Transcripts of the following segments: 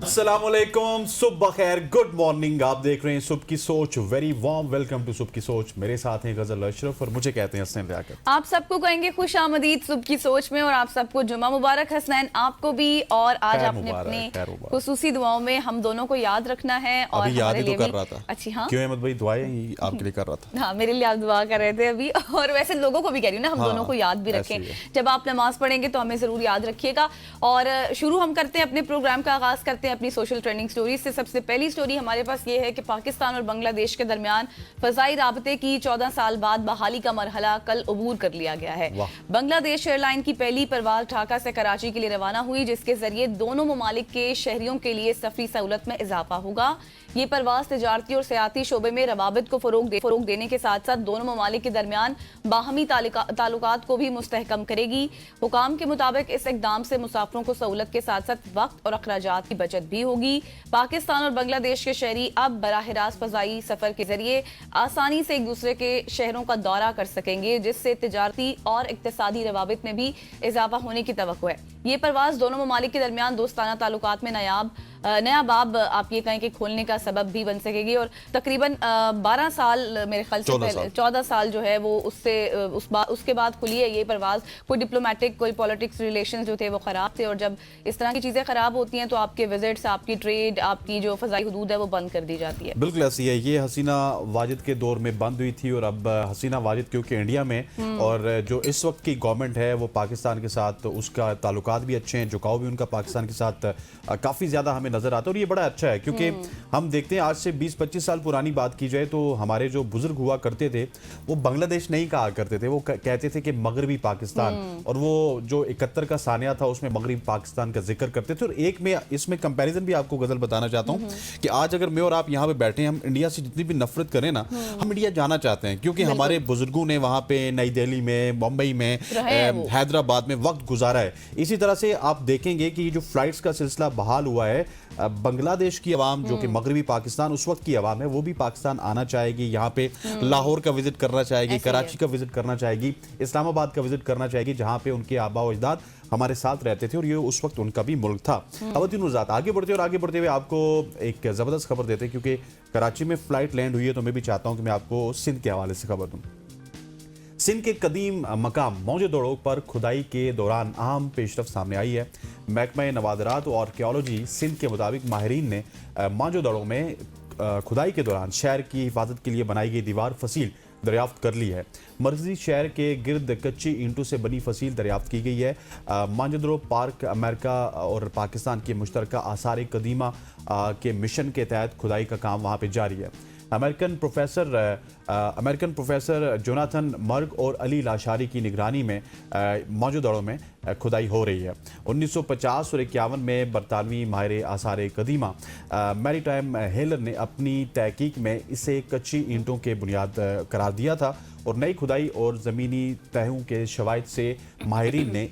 अस्सलामुअलैकुम, सुबह खैर, गुड मॉर्निंग। आप देख रहे हैं सुबह की सोच। वेरी वार्म वेलकम टू सुबह की सोच। मेरे साथ हैं गजल अशरफ और मुझे कहते हैं हसनैन लियाकत। आप सबको कहेंगे खुश आमदीद सुबह की सोच में और आप सबको जुमा मुबारक। हसनैन आपको भी। और आज आपने अपनी खुसूसी दुआओं में हम दोनों को याद रखना है और अभी याद ही तो कर रहा था। अच्छी हाँ क्यों अहमद भाई, दुआएं ही आपके लिए कर रहा था। हाँ, मेरे लिए आप दुआ कर रहे थे अभी। और वैसे लोगों को भी कह रही हूँ ना, हम दोनों को याद भी रखें। जब आप नमाज पढ़ेंगे तो हमें जरूर याद रखिएगा। और शुरू हम करते हैं अपने प्रोग्राम का, आगाज करते हैं अपनी सोशल ट्रेंडिंग स्टोरी से। सबसे पहली स्टोरी हमारे पास ये है कि पाकिस्तान और बांग्लादेश के दरमियान फजाई राबते की 14 साल बाद बहाली का मरहला कल अबूर कर लिया गया है। बांग्लादेश एयरलाइन की पहली परवाज ढाका से कराची के लिए रवाना हुई, जिसके जरिए दोनों ममालिक के शहरियों के लिए सफरी सहूलत में इजाफा होगा। ये परवाज तिजारती और सयाती शोबे में रवाबित को फरोग देने के साथ साथ दोनों ममालिक के दरमियान बाहमी ताल्लुकात को भी मुस्तहकम करेगी। हुकाम के मुताबिक इस इकदाम से मुसाफिरों को सहूलत के साथ साथ वक्त और अखराजात की बचत भी होगी। पाकिस्तान और बांग्लादेश के शहरी अब बराह रास्त फजाई सफर के जरिए आसानी से एक दूसरे के शहरों का दौरा कर सकेंगे, जिससे तिजारती और इक्तिसादी रवाबित में भी इजाफा होने की तवक्को है। ये परवाज दोनों ममालिक के दरमियान दोस्ताना ताल्लुकात में नया बाब आप ये कहें कि खोलने का सबब भी बन सकेगी। और तकरीबन 12 साल मेरे ख्याल से पहले 14 साल जो है वो उसके बाद खुली है ये परवाज। कोई डिप्लोमेटिक कोई पॉलिटिक्स रिलेशंस जो थे वो खराब थे, और जब इस तरह की चीजें खराब होती हैं तो आपके विजिट्स, आपकी ट्रेड, आपकी जो फजाई हुदूद है वो बंद कर दी जाती है। बिल्कुल ऐसी है। ये हसीना वाजिद के दौर में बंद हुई थी और अब हसीना वाजिद क्योंकि इंडिया में और जो इस वक्त की गवर्नमेंट है वो पाकिस्तान के साथ, उसका ताल्लुकात भी अच्छे हैं, झुकाव भी उनका पाकिस्तान के साथ काफी ज्यादा हमें नजर आता है। और ये बड़ा अच्छा है क्योंकि हम देखते हैं आज से 20-25 साल पुरानी बात की जाए तो हमारे जो बुजुर्ग हुआ करते थे वो बांग्लादेश नहीं कहा करते थे, वो कहते थे कि मगरबी पाकिस्तान। और वो जो 71 का सानिया था उसमें मगरबी पाकिस्तान का जिक्र करते थे। और एक में इसमें कंपैरिजन भी आपको गजल बताना चाहता हूँ कि आज अगर मैं और आप यहाँ पे बैठे हैं, हम इंडिया से जितनी भी नफरत करें ना, हम इंडिया जाना चाहते हैं क्योंकि हमारे बुजुर्गों ने वहां पे नई दिल्ली में, मुंबई में, हैदराबाद में वक्त गुजारा है। इसी तरह से आप देखेंगे कि जो फ्लाइट्स का सिलसिला बहाल हुआ है, बांग्लादेश की आवाम जो कि मगरबी पाकिस्तान उस वक्त की आवाम है वो भी पाकिस्तान आना चाहेगी, यहाँ पे लाहौर का विजिट करना चाहेगी, कराची का विजिट करना चाहेगी, इस्लामाबाद का विजिट करना चाहेगी, जहाँ पे उनके आबा और अजदाद हमारे साथ रहते थे और ये उस वक्त उनका भी मुल्क था। आगे बढ़ते हुए आपको एक जबरदस्त खबर देते हैं क्योंकि कराची में फ्लाइट लैंड हुई है, तो मैं भी चाहता हूँ कि मैं आपको सिंध के हवाले से खबर दूँ। सिंध के कदीम मकाम मौजे दौड़ों पर खुदाई के दौरान अहम पेशरफ सामने आई है। महकमा नवादरात और आर्कियोलॉजी सिंध के मुताबिक माहिरीन ने मौजे दौड़ों में खुदाई के दौरान शहर की हिफाजत के लिए बनाई गई दीवार फसील दरियाफ्त कर ली है। मरकजी शहर के गिर्द कच्ची ईंटों से बनी फसील दरियाफ्त की गई है। मांजदरो पार्क अमेरिका और पाकिस्तान के मुश्तरका आसार कदीमा के मिशन के तहत खुदाई का काम वहाँ पर जारी है। अमेरिकन प्रोफेसर जोनाथन मर्ग और अली लाशारी की निगरानी में मौजूदा में खुदाई हो रही है। 1950 और 51 में बरतानवी माहिर आसार कदीमा मैरीटाइम हेलर ने अपनी तहकीक में इसे कच्ची ईंटों के बुनियाद करार दिया था और नई खुदाई और ज़मीनी तहों के शवाहिद से माहिरीन ने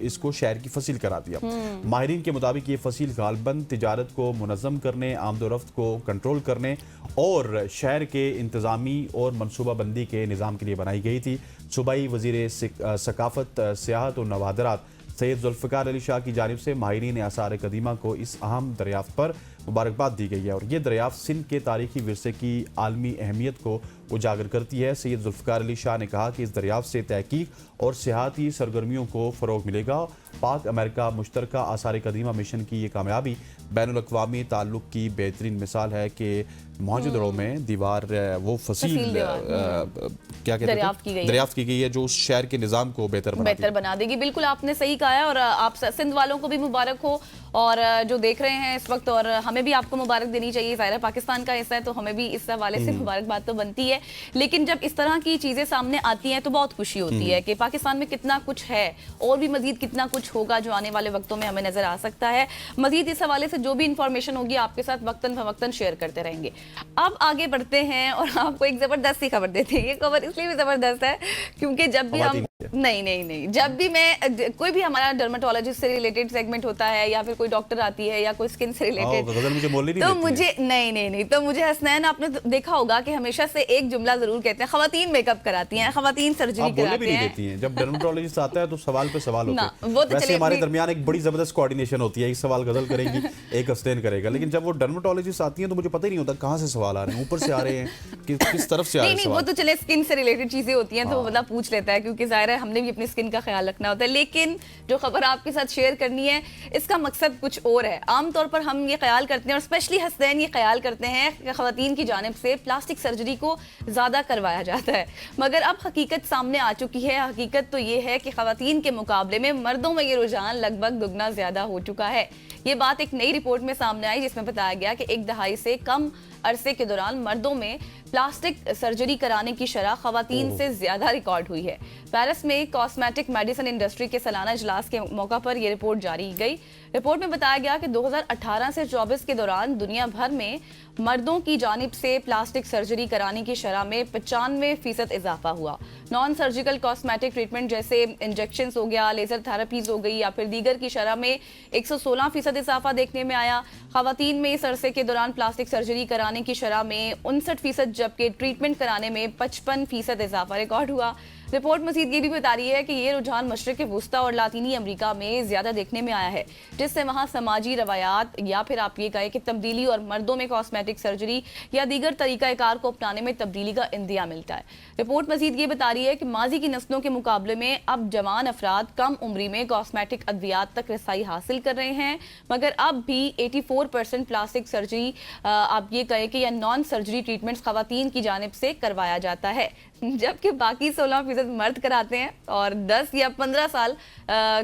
इसको शहर की फसील करार दिया। माहिरीन के मुताबिक ये फसील गालबन तिजारत को मुनज़्ज़म करने, आमदोरफ्त को कंट्रोल करने और शहर के इंतज़ामी और मनसूबाबंदी के निज़ाम के लिए बनाई गई थी। सूबाई वज़ीर सकाफ़त, सियाहत और नवादरात सैयद जुल्फ़िकार अली शाह की जानिब से माहिरीन आसार कदीमा को इस अहम दरियाफ्त पर मुबारकबाद दी गई है और ये दरियाफ्त सिंध के तारीखी विरसे की आलमी अहमियत को उजागर करती है। सैयद जुल्फ़िकार अली शाह ने कहा कि इस दरियाफ्त से तहकीक और सियाहती सरगर्मियों को फ़रोग मिलेगा। पाक अमेरिका मुश्तरका आसार कदीमा मिशन की ये कामयाबी बैनुल-अक़वामी ताल्लुक़ की बेहतरीन मिसाल है कि मौजूदा में दीवार वो फसील क्या कहते हैं दरियाफ्त की गई है जो उस शहर के निज़ाम को बेहतर बना देगी। बिल्कुल आपने सही कहा है और आप सिंध वालों को भी मुबारक हो और जो देख रहे हैं इस वक्त, और हमें भी आपको मुबारक देनी चाहिए। ज़ाहिर है पाकिस्तान का हिस्सा है तो हमें भी इस हवाले से मुबारकबाद तो बनती है। लेकिन जब इस तरह की चीज़ें सामने आती हैं तो बहुत खुशी होती है कि पाकिस्तान में कितना कुछ है और भी मजीद कितना कुछ होगा जो आने वाले वक्तों में हमें नजर आ सकता है। मजीद इस हवाले से जो भी इंफॉर्मेशन होगी आपके साथ वक्तन फवक्तन शेयर करते रहेंगे। अब आगे बढ़ते हैं और आपको एक जबरदस्त सी खबर देते हैं। ये खबर इसलिए भी जबरदस्त है क्योंकि जब भी हम नहीं जब भी मैं कोई भी हमारा डर्मेटोलॉजिस्ट से रिलेटेड सेगमेंट होता है या फिर कोई डॉक्टर आती है या कोई स्किन से रिलेटेड गजल मुझे मोल नहीं तो देती मुझे नहीं तो मुझे हसनैन, आपने देखा होगा कि हमेशा से एक जुमला जरूर कहते हैं, खवातीन मेकअप कराती हैं, खवातीन सर्जरी आप बोलने भी कराती नहीं हैं। देती हैं। जब डर्मेटोलॉजिस्ट आता है तो सवाल पे सवाल होते ना, हैं। वो तो वैसे चलिए हमारे अपनी- दरमियान एक बड़ी जबरदस्त कोऑर्डिनेशन होती है, एक सवाल गजल करेगी, एक हसनैन करेगा, लेकिन जब वो डर्मेटोलॉजिस्ट आती है तो मुझे पता ही नहीं होता कहाँ से सवाल आ रहे हैं, ऊपर से आ रहे हैं कि किस तरफ से आ रहे नहीं हैं वो सवाल। तो चले स्किन से रिलेटेड चीजें होती हैं तो वो हाँ। बंदा पूछ लेता है, क्योंकि जाहिर है हमने भी अपनी स्किन का ख्याल रखना होता है। लेकिन जो खबर आपके साथ शेयर करनी है इसका मकसद कुछ और है। आमतौर पर हम ये ख्याल करते हैं, और स्पेशली हसनैन ये ख्याल करते हैं कि खवातीन की जानिब से प्लास्टिक सर्जरी को ज़्यादा करवाया जाता है, मगर अब हकीकत सामने आ चुकी है। हकीकत तो ये है कि खवातीन के मुकाबले में मर्दों में ये रुझान लगभग दुगना ज़्यादा हो चुका है। ये बात एक नई रिपोर्ट में सामने आई जिसमें बताया गया कि एक दहाई से कम अरसे के दौरान मर्दों में प्लास्टिक सर्जरी कराने की शरह खवातीन से ज्यादा रिकॉर्ड हुई है। पेरिस में कॉस्मेटिक मेडिसिन इंडस्ट्री के सालाना इजलास के मौका पर यह रिपोर्ट जारी की गई। रिपोर्ट में बताया गया कि 2018 से 24 के दौरान दुनिया भर में मर्दों की जानिब से प्लास्टिक सर्जरी कराने की शरह में 95% इजाफा हुआ। नॉन सर्जिकल कॉस्मेटिक ट्रीटमेंट जैसे इंजेक्शन हो गया, लेजर थेरेपीज हो गई या फिर दीगर की शरह में 116% इजाफा देखने में आया। खवातीन में इस अरसे के दौरान प्लास्टिक सर्जरी कराने की शरह में 59%, जबकि ट्रीटमेंट कराने में 55% इजाफा रिकॉर्ड हुआ। रिपोर्ट मजीद ये भी बता रही है कि ये रुझान मशरक़ वुस्ता और लातीनी अमेरिका में ज्यादा देखने में आया है, जिससे वहाँ समाजी रवायात या फिर आप ये कहें कि तब्दीली और मर्दों में कॉस्मेटिक सर्जरी या दीगर तरीक़ाकार को अपनाने में तब्दीली का इंदिया मिलता है। रिपोर्ट मजीद ये बता रही है कि माजी की नस्लों के मुकाबले में अब जवान अफराद कम उम्री में कॉस्मेटिक अद्वियात तक रसाई हासिल कर रहे हैं, मगर अब भी 84% प्लास्टिक सर्जरी आप ये कहें कि या नॉन सर्जरी ट्रीटमेंट्स खवातीन की जानिब से करवाया जाता है, जबकि बाकी 16% मर्द कराते हैं। और 10 या 15 साल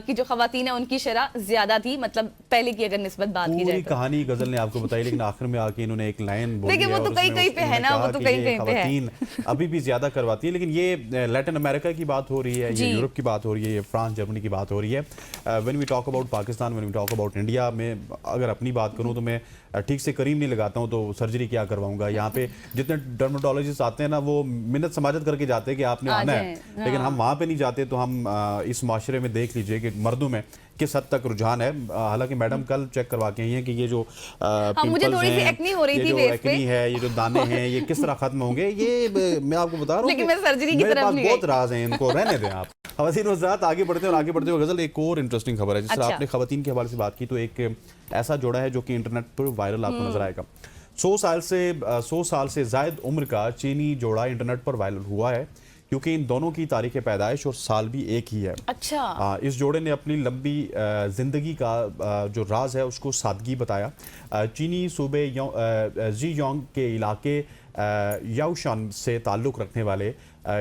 की जो खवातीन है उनकी शरह ज्यादा थी, मतलब पहले की अगर निस्बत बात की जाए पूरी तो। कहानी गजल ने आपको बताई, लेकिन आखिर में आके इन्होंने एक लाइन बोली देखिए है वो तो और कहीं उसमें कहीं पे है उन्होंने ना, वो कहा तो कि कहीं ये कहीं पे है। खवातीन अभी भी ज्यादा करवाती है, लेकिन ये लैटिन अमेरिका की बात हो रही है, ये जी। यूरोप की बात हो रही है, ये फ्रांस जर्मनी की बात हो रही है। When we talk about Pakistan, when we talk about India में अगर अपनी बात करूं तो मैं ठीक से करीम नहीं लगाता हूं, तो सर्जरी क्या करवाऊंगा। यहाँ पे जितने डर्मेटोलॉजिस्ट आते हैं ना, वो मिन्नत समाजत करके जाते हैं कि आपने आना है, लेकिन हम वहाँ पे नहीं जाते। तो हम इस माशरे में देख लीजिए कि मर्दों में किस हद तक रुझान है। हालांकि मैडम कल चेक करवा के आई हैं कि ये जो मुझे थोड़ी सी एक्नी हो रही थी फेस पे, एक्नी है, ये जो दाने हैं, ये किस तरह खत्म होंगे, ये मैं आपको बता रहा हूँ। लेकिन मैं सर्जरी की मेरे तरफ पास नहीं बहुत गई। राज हैं, इनको रहने दें आप। खवातीन वज़ात आगे बढ़ते हैं, और आगे बढ़ते हुए गजल एक और इंटरेस्टिंग खबर है। जिस तरह अच्छा। आपने खवातीन के हवाले से बात की, तो एक ऐसा जोड़ा है जो कि इंटरनेट पर वायरल आपको नजर आएगा। 100 साल से जायद उम्र का चीनी जोड़ा इंटरनेट पर वायरल हुआ है, क्योंकि इन दोनों की तारीख पैदाइश और साल भी एक ही है। अच्छा। इस जोड़े ने अपनी लंबी ज़िंदगी का जो राज है उसको सादगी बताया। चीनी सूबे ज़ीयोंग के इलाके याओशान से ताल्लुक़ रखने वाले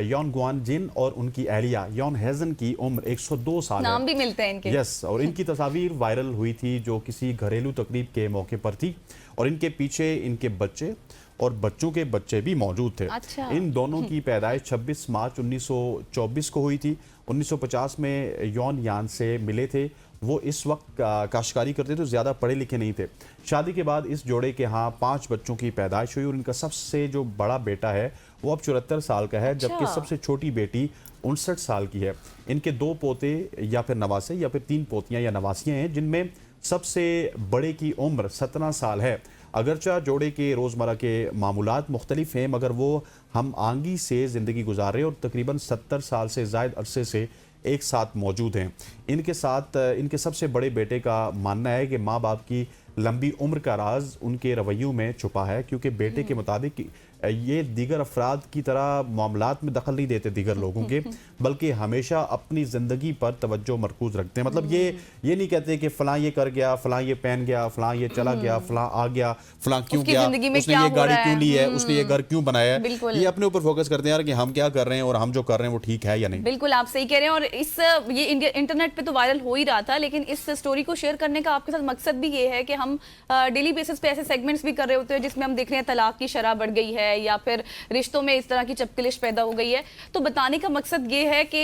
यॉन गुआन जिन और उनकी अहलिया यॉन हेजन की उम्र 102 साल नाम है। भी मिलते हैं इनके। यस, और इनकी तस्वीर वायरल हुई थी जो किसी घरेलू तकरीब के मौके पर थी, और इनके पीछे इनके बच्चे और बच्चों के बच्चे भी मौजूद थे। अच्छा। इन दोनों की पैदाइश 26 मार्च 1924 को हुई थी। 1950 में यॉन यान से मिले थे। वो इस वक्त काश्तकारी करते थे, ज़्यादा पढ़े लिखे नहीं थे। शादी के बाद इस जोड़े के यहाँ 5 बच्चों की पैदाइश हुई, और इनका सबसे जो बड़ा बेटा है वो अब 74 साल का है, जबकि सबसे छोटी बेटी 59 साल की है। इनके 2 पोते या फिर नवासे या फिर 3 पोतियाँ या नवासियाँ हैं, जिनमें सबसे बड़े की उम्र 17 साल है। अगरचा जोड़े के रोज़मर्रा के मामूलात मुख्तलिफ हैं, मगर वो हम आंगी से ज़िंदगी गुजार रहे और तकरीबन 70 साल से ज़ायद अरसे से एक साथ मौजूद हैं। इनके साथ इनके सबसे बड़े बेटे का मानना है कि माँ बाप की लंबी उम्र का राज उनके रवैयों में छुपा है, क्योंकि बेटे के मुताबिक ये दीगर अफराद की तरह मामलात में दखल नहीं देते दीगर लोगों के, बल्कि हमेशा अपनी ज़िंदगी पर तवज्जो मरकूज रखते हैं। मतलब ये नहीं कहते कि फ़लाँ ये कर गया, फ़लाँ ये पहन गया, फ़लाँ ये चला गया, फ़लाँ आ गया, फ़लाँ क्यों गया, उसने ये गाड़ी क्यों ली है, उसने ये घर क्यों बनाया है। ये अपने ऊपर फोकस करते हैं यार कि हम क्या कर रहे हैं और हम जो कर रहे हैं वो ठीक है या नहीं। बिल्कुल आप सही कह रहे हैं। और ये इंटरनेट पे तो वायरल हो ही रहा था, लेकिन इस स्टोरी को शेयर करने का आपके साथ मकसद भी ये है कि हम डेली बेसिस पे ऐसे सेगमेंट्स भी कर रहे होते हैं जिसमें हम देख रहे हैं तलाक की शरह बढ़ गई है या फिर रिश्तों में इस तरह की चपकलिश पैदा हो गई है। तो बताने का मकसद ये है कि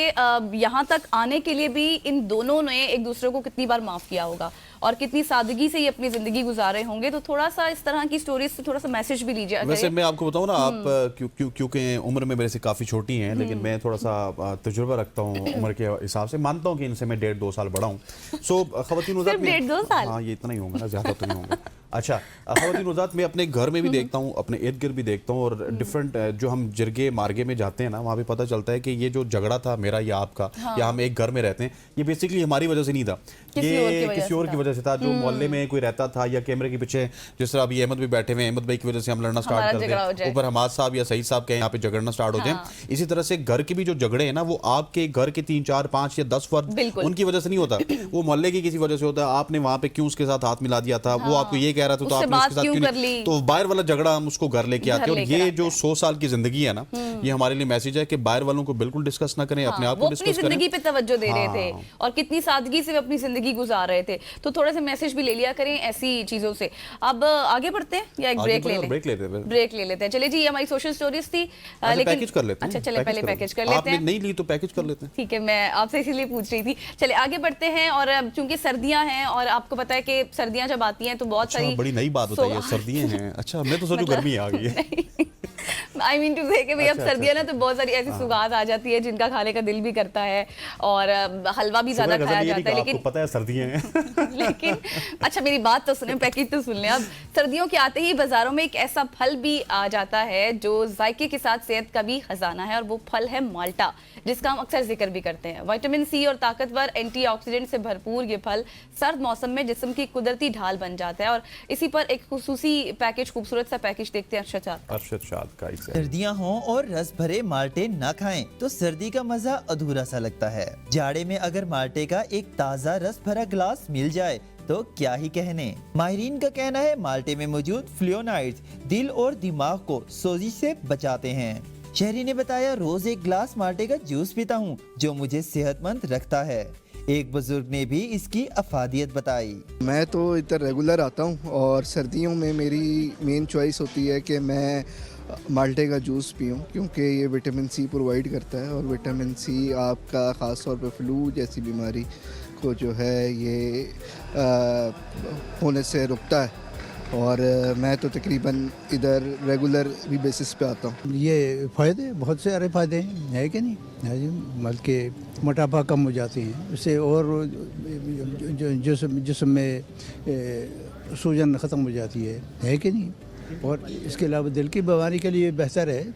यहाँ तक आने के लिए भी इन दोनों ने एक दूसरे को कितनी बार माफ किया होगा और कितनी सादगी से ये अपनी जिंदगी गुजार रहे होंगे। तो थोड़ा सा इस तरह की स्टोरीज से थोड़ा सा मैसेज भी लीजिए। वैसे मैं आपको बताऊं ना, आप क्योंकि उम्र में मेरे से काफ़ी छोटी हैं, लेकिन मैं थोड़ा सा तजुर्बा रखता हूं उम्र के हिसाब से। मानता हूं कि इनसे मैं 1.5-2 साल बड़ा हूं। सो खवातीन 1.5-2 साल? हाँ, ये इतना ही होगा ना, ज़्यादा तो नहीं होगा। अच्छा, खवातीन हज़रात, मैं अपने घर में भी देखता हूँ, अपने इर्द गिर्द भी देखता हूँ, और डिफरेंट जो हम जिरगे मार्गे में जाते हैं ना, वहाँ पे पता चलता है कि ये जो झगड़ा था मेरा या आपका, या हम एक घर में रहते हैं, ये बेसिकली हमारी वजह से नहीं था, ये किसी और की वजह से था। जो मोहल्ले में कोई रहता था या कैमरे के पीछे, जिस तरह अभी अहमद भी बैठे हुए हैं, अहमद भाई की वजह से हम लड़ना स्टार्ट कर दें, ऊपर हमाद साहब या सईद साहब के यहाँ पे झगड़ना स्टार्ट हो जाए। इसी तरह से घर के भी जो झगड़े हैं ना, वो आपके घर के 3, 4, 5 या 10 फर्द उनकी वजह से नहीं होता, वो मोहल्ले की किसी वजह से होता है। आपने वहाँ पे क्यों उसके साथ हाथ मिला दिया था, वो आपको ये कह रहा था तो आपने उसके साथ क्यों नहीं, तो बाहर वाला झगड़ा हम उसको घर लेके आते हैं। और ये जो 100 साल की जिंदगी है ना, ये हमारे लिए मैसेज है कि बाहर वालों को बिल्कुल डिस्कस ना करें, अपने आप को डिस्कस करें। जिंदगी पे तवज्जो दे रहे थे और कितनी सादगी से अपनी जिंदगी गुजार रहे थे, तो थोड़ा सा मैसेज भी ले लिया करें ऐसी चीजों से। अब आगे बढ़ते हैं या एक ब्रेक ले लें? ब्रेक ले लेते हैं। चलिए जी, ये हमारी सोशल स्टोरीज थी, लेकिन पैकेज कर लेते हैं। अच्छा चले पहले पैकेज कर लेते हैं। आपने नहीं ली तो पैकेज कर लेते हैं। ठीक है, मैं आपसे इसीलिए पूछ रही थी। चले आगे बढ़ते हैं। और चूंकि सर्दियां हैं और आपको पता है कि सर्दियां जब आती हैं तो बहुत सारी बड़ी नई बात होती है, सर्दियां हैं। अच्छा, मैं तो सोचूं गर्मी आ गई है। आई मीन टू से कि भाई अब सर्दियां ना तो बहुत सारी ऐसी सुगात आ जाती है जिनका खाने का दिल भी करता है, और हलवा भी ज्यादा खाया जाता है, लेकिन पता है सर्दियां हैं। लेकिन अच्छा मेरी बात तो सुने, पैकेज तो सुन लें। अब सर्दियों के आते ही बाजारों में एक ऐसा फल भी आ जाता है जो जायके के साथ सेहत का भी खजाना है, और वो फल है माल्टा, जिसका हम अक्सर जिक्र भी करते हैं। विटामिन सी और ताकतवर एंटीऑक्सीडेंट से भरपूर ये फल सर्द मौसम में जिस्म की कुदरती ढाल बन जाता है। और इसी पर एक खुसूसी पैकेज, खूबसूरत सा पैकेज देखते हैं अरशद शाद का। सर्दियाँ हों और रस भरे माल्टे ना खाएं तो सर्दी का मजा अधूरा सा लगता है। जाड़े में अगर माल्टे का एक ताज़ा रस भरा ग्लास मिल जाए तो क्या ही कहने। माहिरीन का कहना है माल्टे में मौजूद फ्लोनाइड्स दिल और दिमाग को सोजिश से बचाते हैं। शहरी ने बताया, रोज एक गिलास माल्टे का जूस पीता हूँ जो मुझे सेहतमंद रखता है। एक बुजुर्ग ने भी इसकी अफादियत बताई। मैं तो इधर रेगुलर आता हूँ और सर्दियों में मेरी मेन चॉइस होती है कि मैं माल्टे का जूस पीऊँ, क्योंकि ये विटामिन सी प्रोवाइड करता है, और विटामिन सी आपका ख़ास तौर पे फ्लू जैसी बीमारी को जो है ये होने से रुकता है। और मैं तो तकरीबन इधर रेगुलर भी बेसिस पे आता हूँ। ये फ़ायदे बहुत सारे फ़ायदे हैं, है कि नहीं है जी। बल्कि मोटापा कम हो जाती है उससे, और जिस्म में सूजन ख़त्म हो जाती है कि नहीं। और इसके अलावा दिल की बीमारी के लिए बेहतर है,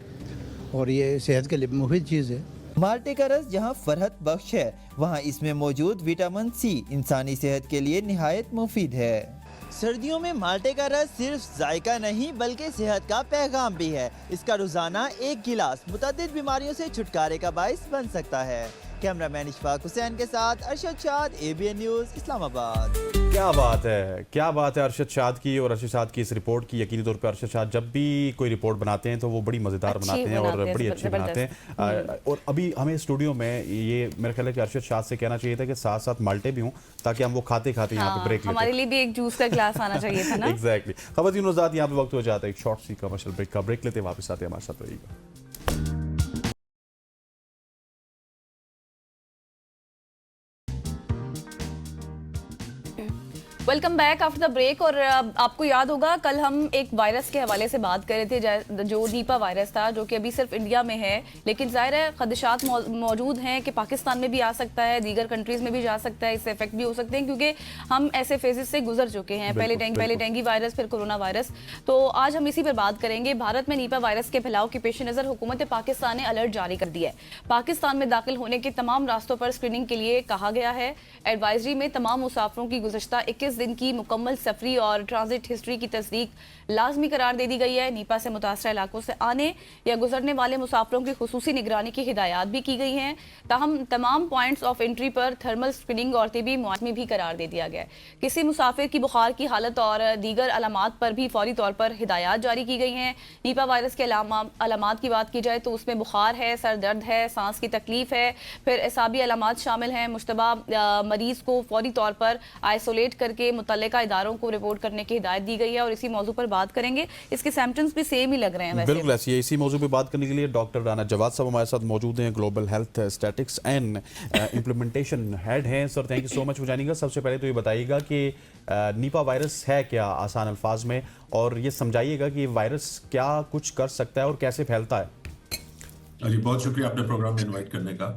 और ये सेहत के लिए मुफीद चीज़ है। माल्टे का रस जहाँ फरहत बख्श है, वहाँ इसमें मौजूद विटामिन सी इंसानी सेहत के लिए निहायत मुफीद है। सर्दियों में माल्टे का रस सिर्फ जायका नहीं बल्कि सेहत का पैगाम भी है। इसका रोजाना एक गिलास मुतअद्दिद बीमारियों से छुटकारे का बाइस बन सकता है। कैमरामैन इशफाक हुसैन के साथ अरशद शाद, ABN न्यूज़, इस्लामाबाद। क्या बात है अरशद शाद की, और अरशद शाद की इस रिपोर्ट की। यकीनी तौर पे अरशद शाद जब भी कोई रिपोर्ट बनाते हैं तो वो बड़ी मज़ेदार बनाते हैं और बड़ी अच्छी बनाते हैं। और अभी हमें स्टूडियो में ये मेरा ख्याल है कि अरशद शाद से कहना चाहिए था कि साथ साथ माल्टे भी हों, ताकि हम वो खाते खाते यहाँ पे ब्रेक लेते। हमारे लिए भी एक जूस का गिलास आना चाहिए था ना। एग्जैक्टली। खवातीन हज़रात, यहाँ पे वक्त हो जाता है एक शॉर्ट सी कमर्शियल ब्रेक का। ब्रेक लेते वापस आते हैं, हमारे साथ रहिएगा। Welcome back after the break. और आपको याद होगा कल हम एक वायरस के हवाले से बात कर रहे थे, जो नीपा वायरस था, जो कि अभी सिर्फ इंडिया में है, लेकिन ज़ाहिर है खदशात मौजूद हैं कि पाकिस्तान में भी आ सकता है, दीगर कंट्रीज़ में भी जा सकता है, इससे इफेक्ट भी हो सकते हैं, क्योंकि हम ऐसे फेजेस से गुजर चुके हैं। पहले डेंगू वायरस, फिर कोरोना वायरस। तो आज हम इसी पर बात करेंगे। भारत में नीपा वायरस के फैलाव के पेश नज़र हुकूमत पाकिस्तान ने अलर्ट जारी कर दिया है। पाकिस्तान में दाखिल होने के तमाम रास्तों पर स्क्रीनिंग के लिए कहा गया है। एडवाइजरी में तमाम मुसाफिरों की गुज़श्ता 21 दिन की मुकम्मल सफरी और ट्रांजिट हिस्ट्री की तस्दीक लाजमी करार दे दी गई है। नीपा से मुतासरा इलाकों से आने या गुजरने वाले मुसाफिरों की खुसूसी निगरानी की हिदायत भी की गई हैं। ताहम तमाम पॉइंट्स ऑफ एंट्री पर थर्मल स्क्रीनिंग और तिबी मुआयने भी करार दे दिया गया है। किसी मुसाफिर की बुखार की हालत और दीगर अलामात पर भी फौरी तौर पर हिदायत जारी की गई हैं। नीपा वायरस के अलामात की बात की जाए तो उसमें बुखार है, सर दर्द है, सांस की तकलीफ है, फिर एसाबी अलामात शामिल हैं। मुश्तबा मरीज को फौरी तौर पर आइसोलेट करके मुतल्लिका इदारों को रिपोर्ट करने की हिदायत दी गई है। और इसी मौजू पर बात करेंगे। इसके सिम्टम्स भी सेम ही लग रहे हैं वैसे। बिल्कुल ऐसी है। इसी मौजू पे बात करने के लिए डॉक्टर राना जवाद साहब हमारे साथ मौजूद हैं, global health statistics and implementation head हैं। Sir, thank you so much for joining us. सबसे पहले तो ये बताइएगा कि नीपा वायरस है क्या, आसान अल्फाज में, और ये समझाइएगा कि वायरस क्या कुछ कर सकता है और कैसे फैलता है। जी, बहुत शुक्रिया आपने प्रोग्राम में इनवाइट करने का।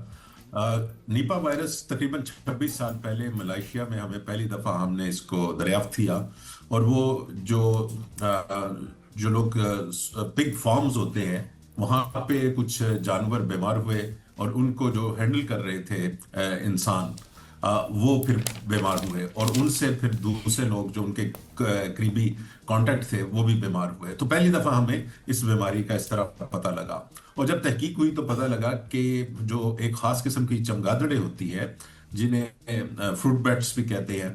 नीपा वायरस तकरीबन 26 साल पहले मलेशिया में हमें पहली दफा हमने इसको दरियाफ्त किया। और वो जो लोग पिग फार्म्स होते हैं वहां पे कुछ जानवर बीमार हुए और उनको जो हैंडल कर रहे थे इंसान, वो फिर बीमार हुए और उनसे फिर दूसरे लोग जो उनके करीबी कांटेक्ट थे वो भी बीमार हुए। तो पहली दफा हमें इस बीमारी का इस तरह पता लगा। और जब तहकीक हुई तो पता लगा कि जो एक खास किस्म की चमगादड़ें होती है जिन्हें फ्रूट बैट्स भी कहते हैं,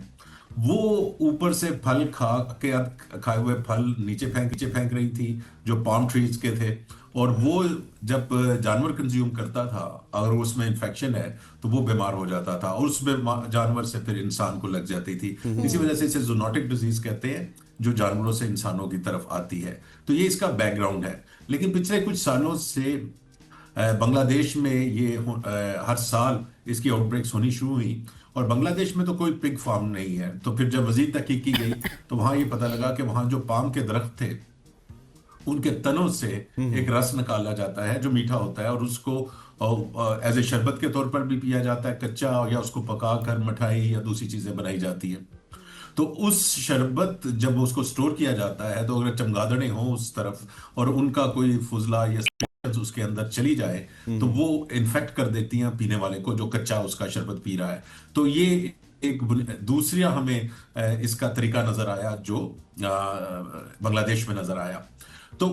वो ऊपर से फल खाए हुए फल नीचे फेंक रही थी जो पाम ट्रीज के थे। और वो जब जानवर कंज्यूम करता था, अगर उसमें इन्फेक्शन है तो वो बीमार हो जाता था और उस जानवर से फिर इंसान को लग जाती थी। इसी वजह से इसे जूनोटिक डिजीज कहते हैं, जो जानवरों से इंसानों की तरफ आती है। तो ये इसका बैकग्राउंड है। लेकिन पिछले कुछ सालों से बांग्लादेश में ये हर साल इसकी आउटब्रेक्स होनी शुरू हुई। और बांग्लादेश में तो कोई पिग फार्म नहीं है, तो फिर जब मजीद तहकीक की गई तो वहां ये पता लगा कि वहां जो पाम के दरख्त थे उनके तनों से एक रस निकाला जाता है जो मीठा होता है और उसको एज ए शरबत के तौर पर भी पिया जाता है कच्चा, या उसको पका कर मिठाई या दूसरी चीजें बनाई जाती है। तो उस शरबत जब उसको स्टोर किया जाता है तो अगर चमगादड़ें हों उस तरफ और उनका कोई फुजला या उसके अंदर चली जाए तो वो इन्फेक्ट कर देती हैं पीने वाले को जो कच्चा उसका शरबत पी रहा है। तो ये एक दूसरा हमें इसका तरीका नजर आया जो बांग्लादेश में नजर आया। तो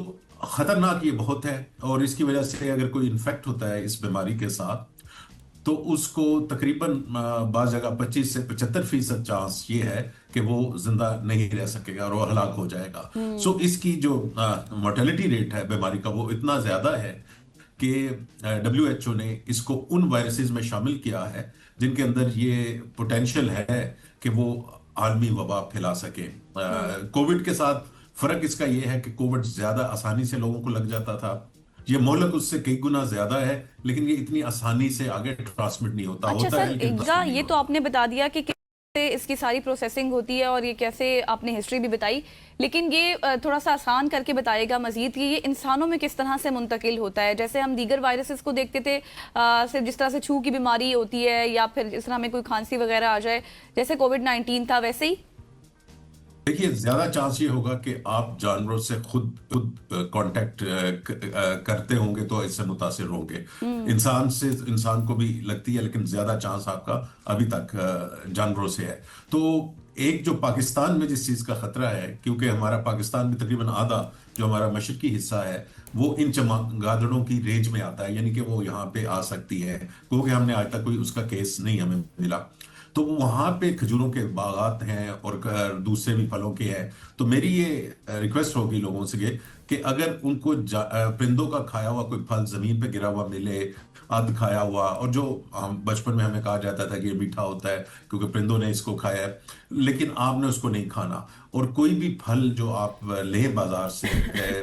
खतरनाक ये बहुत है और इसकी वजह से अगर कोई इन्फेक्ट होता है इस बीमारी के साथ तो उसको तकरीबन बाज़ जगह 25 से 75% चांस ये है कि वो जिंदा नहीं रह सकेगा और वो हलाक हो जाएगा। सो इसकी जो मोर्टेलिटी रेट है बीमारी का वो इतना ज्यादा है कि WHO ने इसको उन वायरसेस में शामिल किया है जिनके अंदर ये पोटेंशियल है कि वो आलमी वबा फैला सके। कोविड के साथ फर्क इसका ये है कि कोविड ज्यादा आसानी से लोगों को लग जाता था, ये मोहलक उससे कई गुना ज्यादा है, लेकिन ये इतनी आसानी से आगे ट्रांसमिट नहीं होता। अच्छा होता सर, है लेकिन इनका ये तो आपने बता दिया कि कैसे इसकी सारी प्रोसेसिंग होती है और ये कैसे आपने हिस्ट्री भी बताई, लेकिन ये थोड़ा सा आसान करके बताएगा मजीद कि ये इंसानों में किस तरह से मुंतकिल होता है। जैसे हम दीगर वायरसेस को देखते थे सिर्फ जिस तरह से छू की बीमारी होती है या फिर जिस तरह में कोई खांसी वगैरह आ जाए जैसे कोविड-19 था, वैसे ही देखिए ज्यादा चांस ये होगा कि आप जानवरों से खुद कांटेक्ट करते होंगे तो इससे मुतासिर होंगे। इंसान से इंसान को भी लगती है, लेकिन ज्यादा चांस आपका अभी तक जानवरों से है। तो एक जो पाकिस्तान में जिस चीज का खतरा है, क्योंकि हमारा पाकिस्तान में तकरीबन आधा जो हमारा मशरकी हिस्सा है वो इन चमगादड़ों की रेंज में आता है, यानी कि वो यहाँ पे आ सकती है, क्योंकि हमने आज तक कोई उसका केस नहीं हमें मिला। तो वहां पे खजूरों के बागात हैं और दूसरे भी फलों के हैं। तो मेरी ये रिक्वेस्ट होगी लोगों से कि अगर उनको परिंदों का खाया हुआ कोई फल जमीन पे गिरा हुआ मिले, अध खाया हुआ, और जो हम बचपन में हमें कहा जाता था कि ये मीठा होता है क्योंकि परिंदों ने इसको खाया है, लेकिन आपने उसको नहीं खाना। और कोई भी फल जो आप ले बाजार से,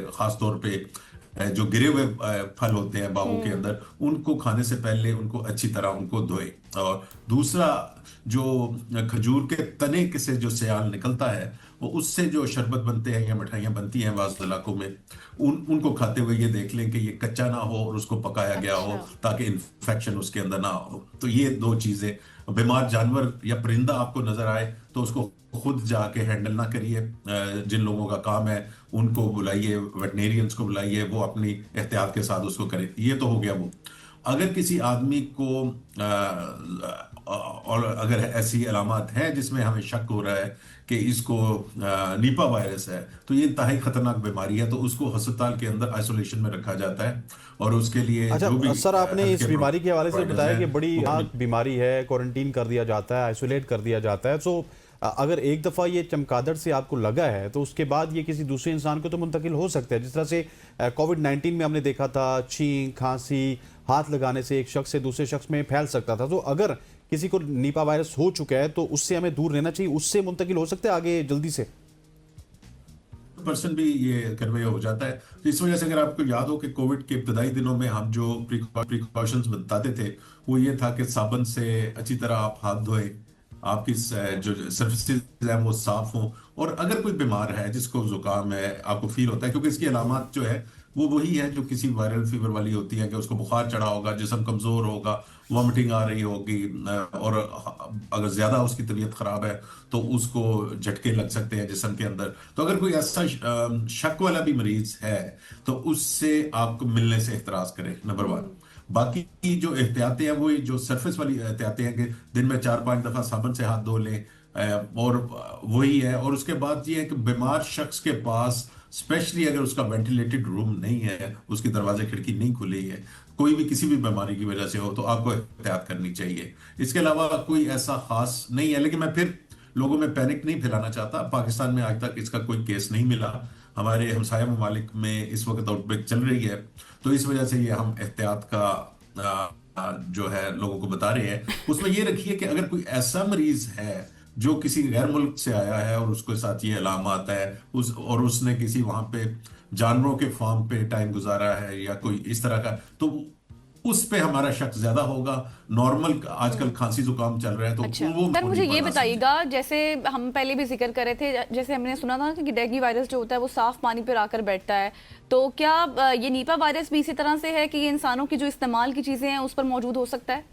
खास तौर पे जो गिरे हुए फल होते हैं बागों के अंदर, उनको खाने से पहले उनको अच्छी तरह उनको धोए। और दूसरा जो खजूर के तने से जो सयाल निकलता है वो उससे जो शरबत बनते हैं या मिठाइयाँ बनती हैं बाज़ इलाकों में, उनको खाते हुए ये देख लें कि ये कच्चा ना हो और उसको पकाया गया हो ताकि इन्फेक्शन उसके अंदर ना हो। तो ये दो चीज़ें, बीमार जानवर या परिंदा आपको नजर आए तो उसको खुद जाके हैंडल ना करिए। जिन लोगों का काम है उनको बुलाइए, वेटनेरियंस को बुलाइए, वो अपनी एहतियात के साथ उसको करें। ये तो हो गया वो। अगर किसी आदमी को और अगर ऐसी अलामत हैं जिसमें हमें शक हो रहा है कि इसको नीपा वायरस है, तो ये इंतहाई खतरनाक बीमारी है, तो उसको अस्पताल के अंदर आइसोलेशन में रखा जाता है और उसके लिए अच्छा, जो भी सर आपने इस बीमारी के हवाले से बताया कि बड़ी वो बीमारी है, क्वारंटीन कर दिया जाता है, आइसोलेट कर दिया जाता है। तो अगर एक दफ़ा ये चमगादड़ से आपको लगा है तो उसके बाद ये किसी दूसरे इंसान को तो मुंतकिल हो सकता है। जिस तरह से कोविड-19 में हमने देखा था, छींक, खांसी, हाथ लगाने से एक शख्स से दूसरे शख्स में फैल सकता था। तो अगर किसी को नीपा वायरस हो चुका है तो उससे हमें दूर रहना चाहिए, उससे मुंतकिल हो सकता है आगे जल्दी से पर्सन भी ये कन्वे हो जाता है। तो इस वजह से अगर आपको याद हो कि कोविड के इब्तदाई दिनों में हम जो प्रिकॉशंस बताते थे वो ये था कि साबुन से अच्छी तरह आप हाथ धोएं, आपकी जो सर्फेसेस हैं वो साफ हों, और अगर कोई बीमार है जिसको जुकाम है, आपको फील होता है, क्योंकि इसकी अलामत जो है वो वही है जो किसी वायरल फीवर वाली होती है, कि उसको बुखार चढ़ा होगा, जिस्म कमजोर होगा, वॉमिटिंग आ रही होगी, और अगर ज्यादा उसकी तबीयत खराब है तो उसको झटके लग सकते हैं जिस्म के अंदर। तो अगर कोई ऐसा शक वाला भी मरीज है तो उससे आपको मिलने से एहतराज करें, नंबर 1। बाकी की जो एहतियातें हैं वो जो सरफेस वाली एहतियातें हैं कि दिन में 4-5 दफा साबुन से हाथ धो लें, और वही है। और उसके बाद ये है कि बीमार शख्स के पास, स्पेशली अगर उसका वेंटिलेटेड रूम नहीं है, उसकी दरवाजे खिड़की नहीं खुली है, कोई भी किसी भी बीमारी की वजह से हो, तो आपको एहतियात करनी चाहिए। इसके अलावा कोई ऐसा खास नहीं है। लेकिन मैं फिर लोगों में पैनिक नहीं फैलाना चाहता। पाकिस्तान में आज तक इसका कोई केस नहीं मिला। हमारे हमसाया ममालिक में इस वक्त आउटब्रेक चल रही है, तो इस वजह से ये हम एहतियात का जो है लोगों को बता रहे हैं। उसमें ये रखिए कि अगर कोई ऐसा मरीज है जो किसी गैर मुल्क से आया है और उसके साथ ये अलामत है, और उसने किसी वहां पे जानवरों के फार्म पे टाइम गुजारा है या कोई इस तरह का, तो उस पे हमारा शक ज्यादा होगा। नॉर्मल आजकल खांसी जुकाम चल रहा है तो अच्छा वो सर, मुझे ये बर्दाश्त बताइएगा, जैसे हम पहले भी जिक्र कर रहे थे, जैसे हमने सुना था कि डेंगू वायरस जो होता है वो साफ पानी पर आकर बैठता है, तो क्या ये नीपा वायरस भी इसी तरह से है कि ये इंसानों की जो इस्तेमाल की चीजें हैं उस पर मौजूद हो सकता है?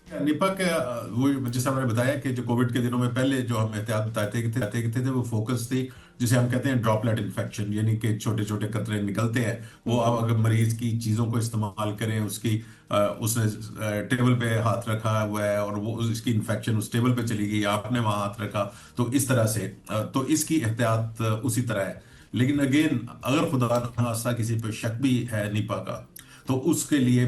निपा के वो जैसा मैंने बताया कि जो कोविड के दिनों में पहले जो हम एहतियात बताते थे वो फोकस थी, जिसे हम कहते हैं ड्रॉपलेट इन्फेक्शन, यानी कि छोटे छोटे कतरे निकलते हैं। वो अब अगर मरीज की चीजों को इस्तेमाल करें, उसने टेबल पे हाथ रखा हुआ है और वो उसकी इन्फेक्शन उस टेबल पे चली गई, आपने वहां हाथ रखा, तो इस तरह से तो इसकी एहतियात उसी तरह है। लेकिन अगेन, अगर खुदा न खास्ता किसी पे शक भी है निपा का, तो उसके लिए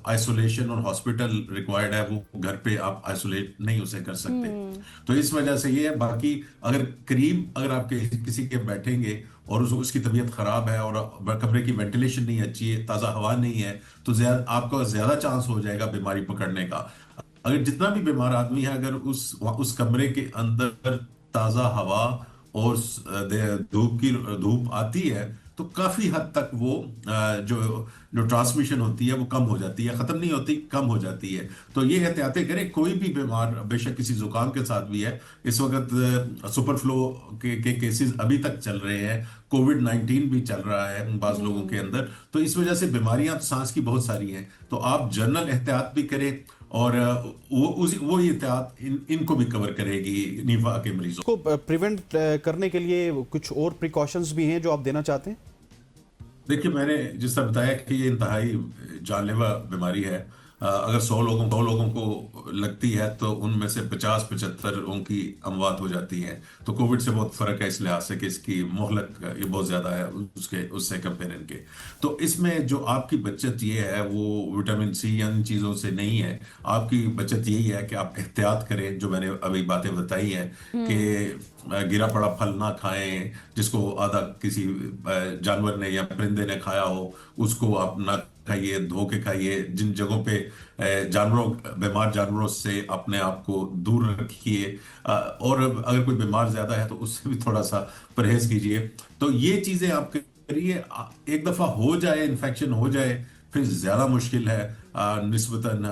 आइसोलेशन और हॉस्पिटल रिक्वायर्ड है। वो घर पे आप आइसोलेट नहीं उसे कर सकते। तो इस वजह से ये है। बाकी अगर करीब अगर आप किसी के बैठेंगे और उसकी तबीयत खराब है और कमरे की वेंटिलेशन नहीं अच्छी है, ताज़ा हवा नहीं है, तो आपका ज्यादा चांस हो जाएगा बीमारी पकड़ने का। अगर जितना भी बीमार आदमी है, अगर उस कमरे के अंदर ताज़ा हवा और धूप आती है, तो काफी हद तक वो जो ट्रांसमिशन होती है वो कम हो जाती है, खत्म नहीं होती, कम हो जाती है। तो ये एहतियातें करें। कोई भी बीमार, बेशक किसी जुकाम के साथ भी है, इस वक्त सुपर फ्लो के केसेस अभी तक चल रहे हैं, कोविड-19 भी चल रहा है बाज लोगों के अंदर, तो इस वजह से बीमारियां तो सांस की बहुत सारी हैं। तो आप जनरल एहतियात भी करें, और वो एहतियात इनको भी कवर करेगी निपा के मरीजों को प्रिवेंट करने के लिए कुछ और प्रिकॉशंस भी हैं जो आप देना चाहते हैं? देखिए, मैंने जिस तरह बताया कि ये इंतहाई जानलेवा बीमारी है। अगर 100 लोगों को लगती है तो उनमें से 50-75 लोगों की अमवात हो जाती है। तो कोविड से बहुत फर्क है इस लिहाज से कि इसकी मोहलत ये बहुत ज्यादा है उससे कंपेरिजन के। तो इसमें जो आपकी बचत ये है वो विटामिन सी या इन चीजों से नहीं है। आपकी बचत यही है कि आप एहतियात करें, जो मैंने अभी बातें बताई हैं, कि गिरा पड़ा फल ना खाएं, जिसको आधा किसी जानवर ने या परिंदे ने खाया हो उसको आप ना खाइए, धो के खाइए। जिन जगहों पे बीमार जानवरों से अपने आप को दूर रखिए, और अगर कोई बीमार ज्यादा है तो उससे भी थोड़ा सा परहेज कीजिए। तो ये चीजें आप करिए। एक दफा हो जाए, इन्फेक्शन हो जाए, फिर ज्यादा मुश्किल है निस्बतन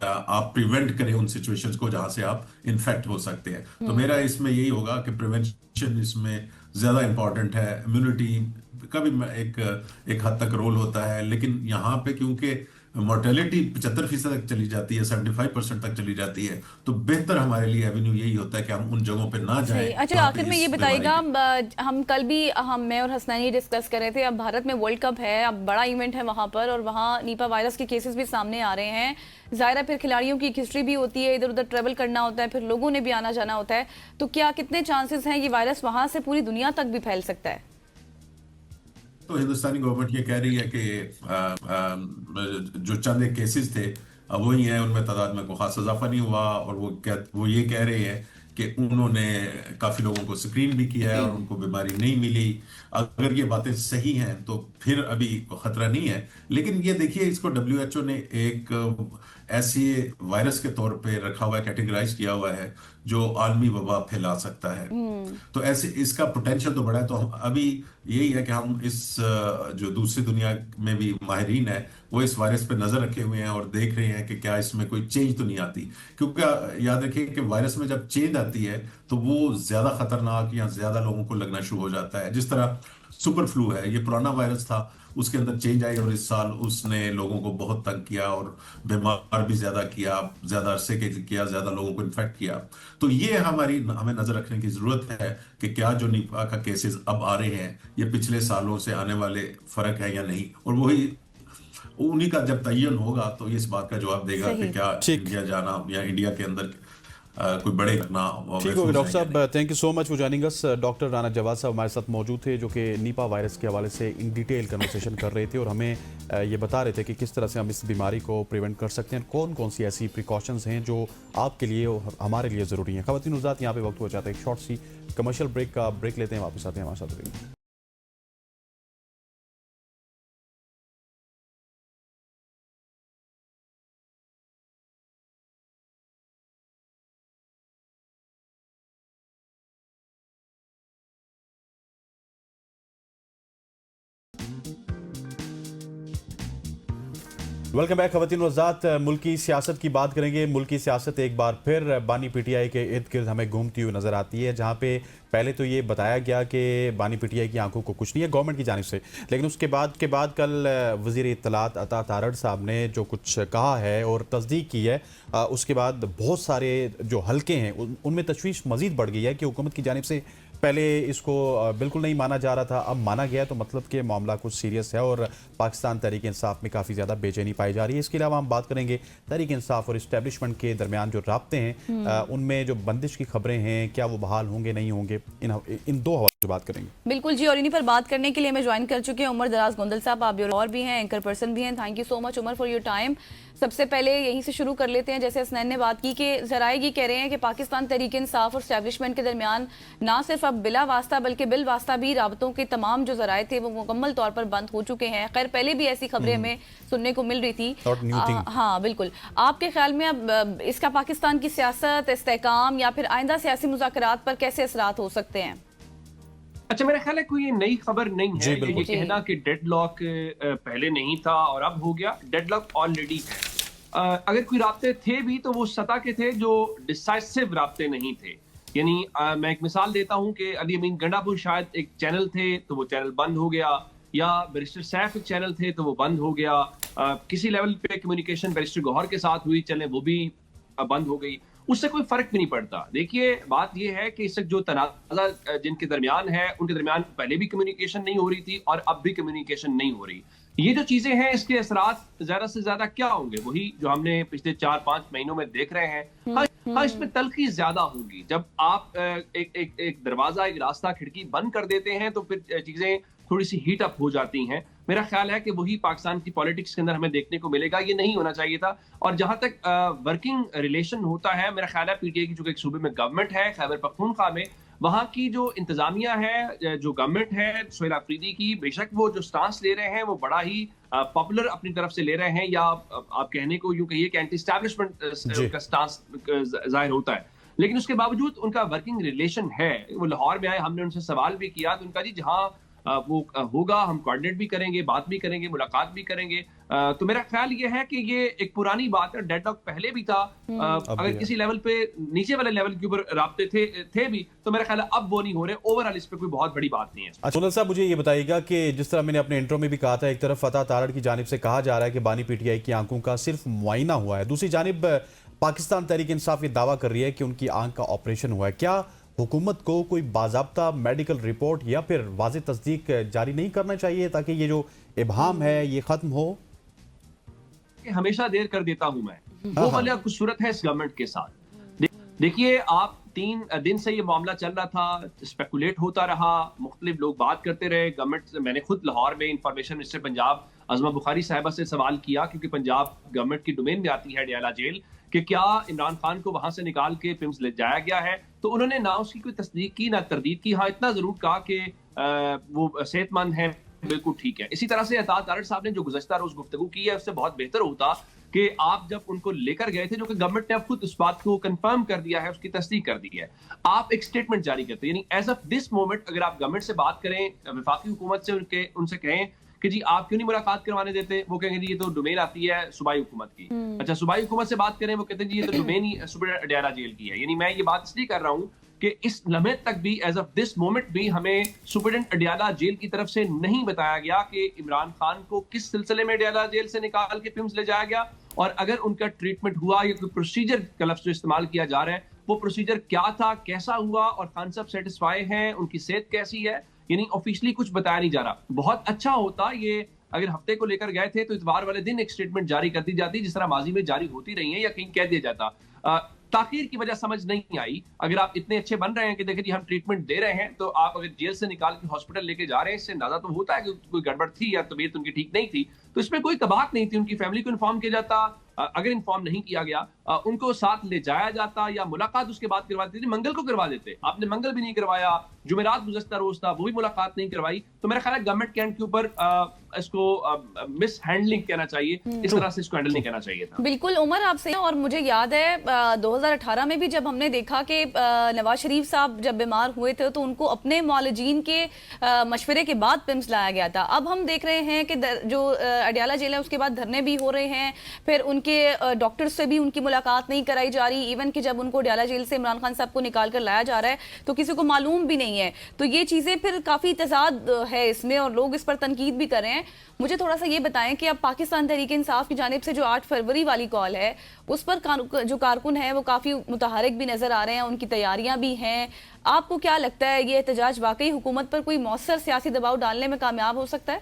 आप प्रिवेंट करें उन सिचुएशंस को जहां से आप इन्फेक्ट हो सकते हैं। तो मेरा इसमें यही होगा कि प्रिवेंशन इसमें ज्यादा इंपॉर्टेंट है। इम्यूनिटी का भी एक हद तक रोल होता है, लेकिन यहाँ पे क्योंकि मोर्टेलिटी 75% तक चली जाती है, 75% तक चली जाती है, तो बेहतर हमारे लिए एवेन्यू यही होता है कि हम उन जगहों पे ना जाएं। अच्छा, आखिर में ये बताइएगा, हम कल भी मैं और हसनैनी डिस्कस कर रहे थे, अब भारत में वर्ल्ड कप है, अब बड़ा इवेंट है वहां पर, और वहां निपा वायरस के केसेस भी सामने आ रहे हैं। ज़ाहिर है फिर खिलाड़ियों की हिस्ट्री भी होती है, इधर उधर ट्रेवल करना होता है, फिर लोगों ने भी आना जाना होता है, तो क्या कितने चांसेस हैं ये वायरस वहां से पूरी दुनिया तक भी फैल सकता है? तो हिंदुस्तानी गवर्नमेंट ये कह रही है कि जो चंद एक केसेस थे वही हैं, उनमें तादाद में कोई खास इजाफा नहीं हुआ। और वो ये कह रहे हैं कि उन्होंने काफी लोगों को स्क्रीन भी किया है और उनको बीमारी नहीं मिली। अगर ये बातें सही हैं तो फिर अभी खतरा नहीं है। लेकिन ये देखिए, इसको WHO ने एक ऐसे वायरस के तौर पे रखा हुआ है, कैटेगराइज किया हुआ है, जो आलमी वबा फैला सकता है। तो ऐसे इसका पोटेंशियल तो बड़ा है। तो हम अभी यही है कि हम इस जो दूसरी दुनिया में भी माहिरीन है वो इस वायरस पे नजर रखे हुए हैं और देख रहे हैं कि क्या इसमें कोई चेंज तो नहीं आती, क्योंकि याद रखिए कि वायरस में जब चेंज आती है तो वो ज्यादा खतरनाक या ज्यादा लोगों को लगना शुरू हो जाता है। जिस तरह सुपर फ्लू है, ये पुराना वायरस था, उसके अंदर चेंज आई और इस साल उसने लोगों को बहुत तंग किया और बीमार भी ज्यादा किया, ज्यादा अरसे के किया, ज्यादा लोगों को इन्फेक्ट किया। तो ये हमें नजर रखने की जरूरत है कि क्या जो निपा का केसेस अब आ रहे हैं ये पिछले सालों से आने वाले फर्क है या नहीं, और वही उन्हीं का जब तयन होगा तो ये इस बात का जवाब देगा कि क्या ठीक। इंडिया जाना या इंडिया के अंदर कोई बड़े घटना ठीक हो गया डॉक्टर साहब, thank you so much for joining us. Doctor Rana Jawad साहब हमारे साथ मौजूद थे जो कि निपा वायरस के हवाले से इन डिटेल कन्वर्सेशन कर रहे थे और हमें ये बता रहे थे कि किस तरह से हम इस बीमारी को प्रिवेंट कर सकते हैं, कौन कौन सी ऐसी प्रिकॉशंस हैं जो आपके लिए और हमारे लिए ज़रूरी हैं। ख़वातीन हज़रात, यहाँ पे वक्त हो जाता है एक शॉर्ट सी कमर्शियल ब्रेक लेते हैं, वापस आते हैं हमारे साथ रहेंगे। वेलकम बैक ख़वातीन वज़ात। मुल्की सियासत की बात करेंगे। मुल्की सियासत एक बार फिर बानी पीटीआई के इर्द गिर्द हमें घूमती हुई नज़र आती है, जहाँ पे पहले तो ये बताया गया कि बानी पीटीआई की आंखों को कुछ नहीं है गवर्नमेंट की जानिब से, लेकिन उसके बाद कल वज़ीर इत्तलात अता तारड़ साहब ने जो कुछ कहा है और तस्दीक की है, उसके बाद बहुत सारे जो हल्के हैं उनमें तशवीश मज़ीद बढ़ गई है कि हुकूमत की जानिब से पहले इसको बिल्कुल नहीं माना जा रहा था, अब माना गया, तो मतलब कि मामला कुछ सीरियस है और पाकिस्तान तहरीक इंसाफ में काफ़ी ज़्यादा बेचैनी पाई जा रही है। इसके अलावा हम बात करेंगे तहरीक इंसाफ और इस्टेब्लिशमेंट के दरमियान जो राब्ते हैं उनमें जो बंदिश की खबरें हैं, क्या वो बहाल होंगे नहीं होंगे, इन दो हवालों से बात करेंगे। बिल्कुल जी, और इन्हीं पर बात करने के लिए हमें ज्वाइन कर चुके हैं उमर दराज गोंदल साहब। आप और भी हैं, एंकर पर्सन भी हैं। Thank you so much Umar for your time. सबसे पहले यहीं से शुरू कर लेते हैं, जैसे हसनैन ने बात की कि ज़राए ये कह रहे हैं कि पाकिस्तान तहरीक इंसाफ और एस्टैब्लिशमेंट के दरमियान ना सिर्फ अब बिला वास्ता बल्कि बिल वास्ता भी राबतों के तमाम जो ज़राए थे वो मुकम्मल तौर पर बंद हो चुके हैं। खैर पहले भी ऐसी खबरें हमें सुनने को मिल रही थी। हाँ बिल्कुल, आपके ख्याल में अब इसका पाकिस्तान की सियासत, इस्तेहकाम या फिर आइंदा सियासी मुज़ाकरात पर कैसे असरात हो सकते हैं? अच्छा, मेरा ख्याल है कोई ये नई खबर नहीं है ये कहना कि डेडलॉक पहले नहीं था और अब हो गया। डेडलॉक ऑलरेडी है। अगर कोई राब्ते थे भी तो वो सतह के थे जो डिसाइसिव राब्ते नहीं थे। यानी मैं एक मिसाल देता हूं कि अली अमीन गंडापुर शायद एक चैनल थे तो वो चैनल बंद हो गया, या बैरिस्टर सैफ एक चैनल थे तो वो बंद हो गया। किसी लेवल पे कम्युनिकेशन बैरिस्टर गौहर के साथ हुई, चलें वो भी बंद हो गई, उससे कोई फर्क भी नहीं पड़ता। देखिए बात यह है कि इससे जो तनाज़ा जिनके दरमियान है उनके दरमियान पहले भी कम्युनिकेशन नहीं हो रही थी और अब भी कम्युनिकेशन नहीं हो रही। ये जो चीजें हैं इसके असरात ज्यादा से ज्यादा क्या होंगे, वही जो हमने पिछले 4-5 महीनों में देख रहे हैं। हाँ, इसमें तलखी ज्यादा होगी। जब आप एक दरवाजा, एक रास्ता, खिड़की बंद कर देते हैं तो फिर चीजें थोड़ी सी हीट अप हो जाती हैं। मेरा ख्याल है कि वही पाकिस्तान की पॉलिटिक्स के अंदर हमें देखने को मिलेगा। ये नहीं होना चाहिए था। और जहां तक वर्किंग रिलेशन होता है, मेरा ख्याल है पीटीआई की जो एक सूबे में गवर्नमेंट है खैबर पख्तूनख्वा में, वहां की जो इंतजामिया है, जो गवर्नमेंट है सुहेल आफरीदी की, बेशक वो जो स्टांस ले रहे हैं वो बड़ा ही पॉपुलर अपनी तरफ से ले रहे हैं, या आप कहने को यूं कहिए कि एंटी एस्टैब्लिशमेंट का स्टांस जाहिर होता है। लेकिन उसके बावजूद उनका वर्किंग रिलेशन है। वो लाहौर में आए, हमने उनसे सवाल भी किया तो उनका जी जहां वो होगा हम कोऑर्डिनेट भी करेंगे, बात भी करेंगे, मुलाकात भी करेंगे। तो मेरा ख्याल ये है कि ये एक पुरानी बात है। डेडलॉक पहले भी था। अगर किसी लेवल पे, नीचे वाले लेवल के ऊपर राब्ते थे भी, तो मेरा ख्याल है अब वो नहीं हो रहे। ओवरऑल इस पे कोई बहुत बड़ी बात नहीं है। अच्छा साहब, मुझे ये बताइएगा कि जिस तरह मैंने अपने इंट्रो में भी कहा था, एक तरफ अता तारड़ की जानिब से कहा जा रहा है कि बानी पीटीआई की आंखों का सिर्फ मुआयना हुआ है, दूसरी जानिब पाकिस्तान तहरीक इंसाफ ये दावा कर रही है कि उनकी आंख का ऑपरेशन हुआ है। क्या हुकूमत को कोई बाज़ाब्ता मेडिकल रिपोर्ट या फिर वाज़ेह तस्दीक जारी नहीं करना चाहिए ताकि ये जो इबहाम है ये खत्म हो? हमेशा देर कर देता हूं मैं। वो वाला कुछ सूरत है इस गवर्नमेंट के साथ। देखिए, आप 3 दिन से ये मामला चल रहा था, स्पेकुलेट होता रहा, मुख्तलिफ लोग बात करते रहे। गवर्नमेंट, मैंने खुद लाहौर में इंफॉर्मेशन मिनिस्टर पंजाब अज़मा बुखारी साहिबा से सवाल किया, क्योंकि पंजाब गवर्नमेंट की डोमेन में आती है डयाला जेल, कि क्या इमरान खान को वहां से निकाल के पिम्स ले जाया गया है। तो उन्होंने ना उसकी कोई तस्दीक की ना तरदीद की। हाँ, इतना जरूर कहा कि वो सेहतमंद है, बिल्कुल ठीक है। इसी तरह से अता तारड़ साहब ने जो गुज़श्ता रोज गुफ्तगू की है उससे बहुत बेहतर होता कि आप जब उनको लेकर गए थे, जो कि गवर्नमेंट ने अब खुद उस बात को कंफर्म कर दिया है, उसकी तस्दीक कर दी है, आप एक स्टेटमेंट जारी करते हैं, यानी एज ऑफ दिस मोमेंट अगर आप गवर्नमेंट से बात करें, वफाकी हुकूमत से उनसे कहें कि जी आप क्यों नहीं मुलाकात करवाने देते, वो कहेंगे जी ये तो डोमेन आती है सूबाई हुकूमत की। अच्छा, सूबाई हुकूमत से बात करें, वो कहते हैं जी ये तो डोमेन ही सूबा अडयाला जेल की है। यानी मैं ये बात इसलिए कर रहा हूँ कि इस लम्हे तक भी, एज ऑफ दिस मोमेंट भी, हमें सुप्रीडेंट अडयाला जेल की तरफ से नहीं बताया गया कि इमरान खान को किस सिलसिले में अडयाला जेल से निकाल के पिम्स ले जाया गया, और अगर उनका ट्रीटमेंट हुआ या कोई प्रोसीजर का लफ्ज़ जो इस्तेमाल किया जा रहा है, वो प्रोसीजर क्या था, कैसा हुआ, और खान साहब सेटिस्फाई हैं, उनकी सेहत कैसी है। यानी ऑफिशियली कुछ बताया नहीं जा रहा। बहुत अच्छा होता ये अगर हफ्ते को लेकर गए थे तो इतवार वाले दिन एक स्टेटमेंट जारी कर दी जाती, जिस तरह माजी में जारी होती रही है, या कहीं कह दिया जाता। ताखीर की वजह समझ नहीं आई। अगर आप इतने अच्छे बन रहे हैं कि देखिए जी हम ट्रीटमेंट दे रहे हैं, तो आप अगर जेल से निकाल के हॉस्पिटल लेके जा रहे हैं, इससे अंदाजा तो होता है कि कोई गड़बड़ थी या तबीयत उनकी ठीक नहीं थी। तो इसमें कोई कबाहत नहीं थी। उनकी फैमिली को इन्फॉर्म किया जाता, अगर इन्फॉर्म नहीं किया गया, उनको साथ ले जाया जाता या मुलाकात उसके बाद करवा देते। मंगल को करवा देते, आपने मंगल भी नहीं करवाया, जुमेरात गुज़श्ता रोज था वो भी मुलाकात नहीं करवाई। तो मेरा ख्याल है गवर्नमेंट के एंड के ऊपर इसको मिस हैंडलिंग कहना चाहिए, इस तरह से इसको हैंडल नहीं करना चाहिए था। बिल्कुल उमर आपसे, और मुझे याद है 2018 में भी जब हमने देखा कि नवाज शरीफ साहब जब बीमार हुए थे तो उनको अपने मौलजीन के मशवरे के बाद पिम्स लाया गया था। अब हम देख रहे हैं कि जो अडयाला जेल है उसके बाद धरने भी हो रहे हैं, फिर उनके डॉक्टर्स से भी उनकी मुलाकात नहीं कराई जा रही। इवन कि जब उनको अडयाला जेल से इमरान खान साहब को निकाल कर लाया जा रहा है तो किसी को मालूम भी नहीं है। तो ये चीजें फिर काफी तजाद है इसमें, और लोग इस पर तनकीद भी कर रहे हैं। मुझे थोड़ा सा ये बताएं कि अब पाकिस्तान तहरीक इंसाफ की जानिब से जो 8 फरवरी वाली कॉल है, उस पर जो कारकुन है वो काफी मुतहरिक भी नजर आ रहे हैं, उनकी तैयारियां भी हैं। आपको क्या लगता है ये एहतजाज वाकई हुकूमत पर कोई मौसर सियासी दबाव डालने में कामयाब हो सकता है?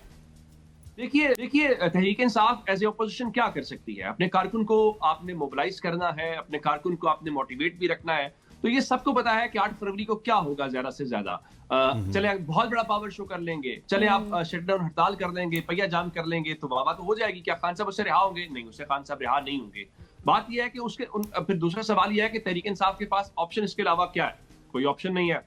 देखिए Tehreek Insaf as a opposition क्या कर सकती है? अपने कारकुन को आपने मोबिलाइज करना है, अपने कारकुन को आपने मोटिवेट भी रखना है। तो ये सबको पता है कि 8 फरवरी को क्या होगा ज्यादा से ज्यादा। चले बहुत बड़ा पावर शो कर लेंगे, चले आप शटडाउन हड़ताल कर लेंगे, पहिया जाम कर लेंगे, तो वाह तो हो जाएगी। क्या खान साहब उससे रिहा होंगे? नहीं, उससे खान साहब रिहा नहीं होंगे। बात यह है कि फिर दूसरा सवाल यह है कि तहरीक इंसाफ के पास ऑप्शन इसके अलावा क्या है? कोई ऑप्शन नहीं है।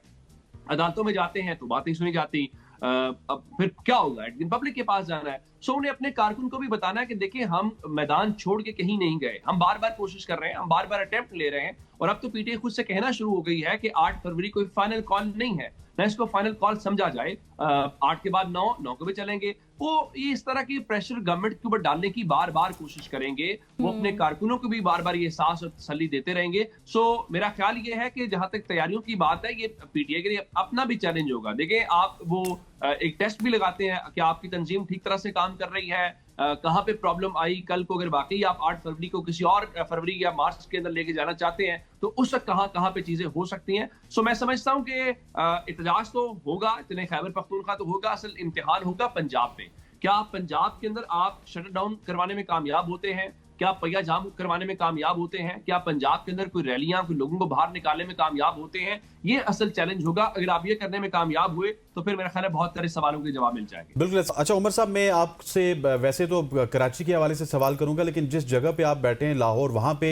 अदालतों में जाते हैं तो बातें सुनी जाती, अब फिर क्या होगा? एक दिन पब्लिक के पास जाना है। सो उन्हें अपने कारकुन को भी बताना है कि देखिए हम मैदान छोड़ के कहीं नहीं गए, हम बार बार कोशिश कर रहे हैं, हम बार बार अटेम्प्ट ले रहे हैं। और अब तो पीटीआई खुद से कहना शुरू हो गई है कि 8 फरवरी कोई फाइनल कॉल नहीं है, ना इसको फाइनल कॉल समझा जाए। 8 के बाद 9 को भी चलेंगे। वो ये इस तरह की प्रेशर गवर्नमेंट के ऊपर डालने की बार बार कोशिश करेंगे। वो अपने कारकुनों को भी बार बार ये एहसास और तसल्ली देते रहेंगे। सो मेरा ख्याल ये है कि जहां तक तैयारियों की बात है, ये पीटीआई के लिए अपना भी चैलेंज होगा। देखिए आप वो एक टेस्ट भी लगाते हैं कि आपकी तंजीम ठीक तरह से काम कर रही है, कहाँ पे प्रॉब्लम आई। कल को अगर वाकई आप 8 फरवरी को किसी और फरवरी या मार्च के अंदर लेके जाना चाहते हैं तो उस वक्त कहाँ पे चीजें हो सकती हैं। सो मैं समझता हूँ कि एहतजाज तो होगा, इतने खैबर पख्तूनख्वा तो होगा, असल इम्तिहान होगा पंजाब पे। क्या पंजाब के अंदर आप शट डाउन करवाने में कामयाब होते हैं? क्या पहिया जाम करवाने में कामयाब होते हैं? क्या पंजाब के अंदर कोई रैलियां, कोई लोगों को बाहर निकालने में कामयाब होते हैं? ये असल चैलेंज होगा। अगर आप ये करने में कामयाब हुए तो फिर मेरा ख्याल है बहुत सारे सवालों के जवाब मिल जाएंगे। बिल्कुल। अच्छा उमर साहब, मैं आपसे वैसे तो कराची के हवाले से सवाल करूंगा, लेकिन जिस जगह पे आप बैठे हैं लाहौर, वहां पे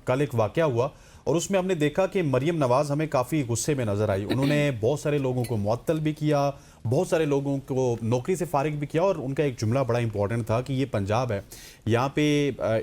कल एक वाकया हुआ और उसमें हमने देखा कि मरियम नवाज हमें काफ़ी गुस्से में नजर आई। उन्होंने बहुत सारे लोगों को मुअत्तल भी किया, बहुत सारे लोगों को नौकरी से फारिग भी किया, और उनका एक जुमला बड़ा इंपॉर्टेंट था कि ये पंजाब है, यहाँ पे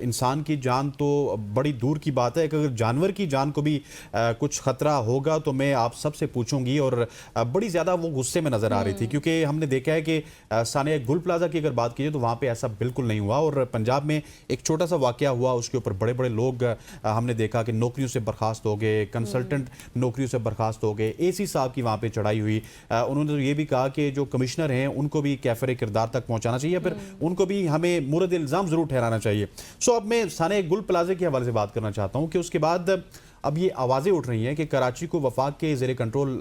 इंसान की जान तो बड़ी दूर की बात है, अगर जानवर की जान को भी कुछ ख़तरा होगा तो मैं आप सबसे पूछूंगी। और बड़ी ज़्यादा वो गुस्से में नज़र आ रही थी, क्योंकि हमने देखा है कि सानिया गुल प्लाजा की अगर बात कीजिए तो वहाँ पे ऐसा बिल्कुल नहीं हुआ। और पंजाब में एक छोटा सा वाक़या हुआ, उसके ऊपर बड़े बड़े लोग हमने देखा कि नौकरियों से बर्खास्त हो गए, कंसल्टेंट नौकरियों से बर्खास्त हो गए। AC साहब की वहाँ पर चढ़ाई हुई। उन्होंने तो ये भी कहा कि जो कमिश्नर हैं उनको भी कैफर किरदार तक पहुंचाना चाहिए, फिर उनको भी हमें मुरद इल्ज़ाम ज़रूर ठहराना चाहिए। सो अब मैं सानिया गुल प्लाजा के हवाले से बात करना चाहता हूं कि उसके बाद अब ये आवाज़ें उठ रही हैं कि कराची को वफाक के ज़ेरे कंट्रोल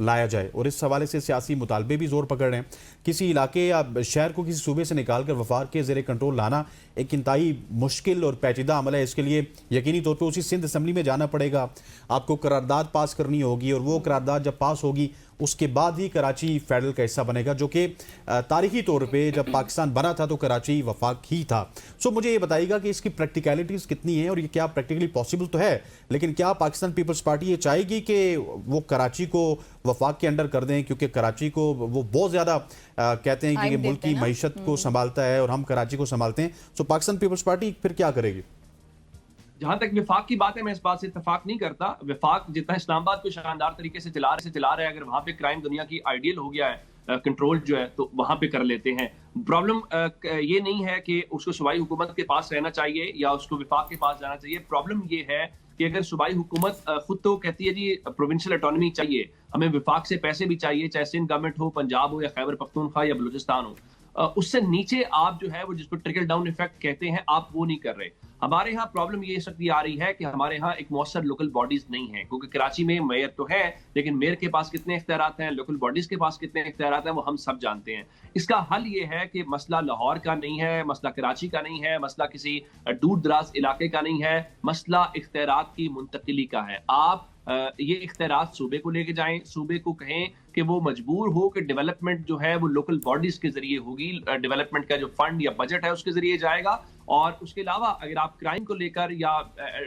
लाया जाए, और इस हवाले से सियासी मुतालबे भी जोर पकड़ रहे हैं। किसी इलाके या शहर को किसी सूबे से निकाल कर वफाक के ज़ेरे कंट्रोल लाना एक इंतहाई मुश्किल और पेचीदा अमल है। इसके लिए यकीनी तौर पर उसी सिंध असम्बली में जाना पड़ेगा, आपको करारदाद पास करनी होगी, और वो करारदाद जब पास होगी उसके बाद ही कराची फेडरल का हिस्सा बनेगा, जो कि तारीखी तौर पे जब पाकिस्तान बना था तो कराची वफाक ही था। सो मुझे ये बताइएगा कि इसकी प्रैक्टिकलिटीज कितनी है और ये क्या प्रैक्टिकली पॉसिबल तो है, लेकिन क्या पाकिस्तान पीपल्स पार्टी ये चाहेगी कि वो कराची को वफाक के अंडर कर दें, क्योंकि कराची को वो बहुत ज़्यादा कहते हैं कि मुल्क की मईशत को संभालता है और हम कराची को संभालते हैं। सो पाकिस्तान पीपल्स पार्टी फिर क्या करेगी? जहां तक विफाक की बात है, मैं इस बात से इत्तेफाक नहीं करता। विफाक जितना इस्लामाबाद को शानदार तरीके से चला रहा है, अगर वहां पे क्राइम दुनिया की आइडियल हो गया है, कंट्रोल जो है, तो वहां पे कर लेते हैं। प्रॉब्लम ये नहीं है कि उसको सूबाई हुकूमत के पास रहना चाहिए या उसको विफाक के पास जाना चाहिए। प्रॉब्लम ये है कि अगर सूबाई हुकूमत खुद तो कहती है जी प्रोविंशियल ऑटोनॉमी चाहिए, हमें विफाक से पैसे भी चाहिए, चाहे सिंध गवर्नमेंट हो, पंजाब हो या खैबर पख्तूनख्वा या बलूचिस्तान हो, उससे नीचे आप जो है वो जिसको ट्रिकल डाउन इफेक्ट कहते हैं, आप वो नहीं कर रहे। हमारे यहाँ प्रॉब्लम ये सकती आ रही है कि हमारे यहाँ एक मौसर लोकल बॉडीज नहीं है, क्योंकि कराची में मेयर तो है, लेकिन मेयर के पास कितने इख्तियारात हैं, लोकल बॉडीज के पास कितने इख्तियारात हैं, वो हम सब जानते हैं। इसका हल ये है कि मसला लाहौर का नहीं है, मसला कराची का नहीं है, मसला किसी दूर दराज इलाके का नहीं है, मसला इख्तियारात की मुंतकिली का है। आप ये इख्तियारात सूबे को लेके जाएं, सूबे को कहें कि वो मजबूर हो कि डेवलपमेंट जो है वो लोकल बॉडीज के जरिए होगी, डेवलपमेंट का जो फंड या बजट है उसके जरिए जाएगा। और उसके अलावा अगर आप क्राइम को लेकर या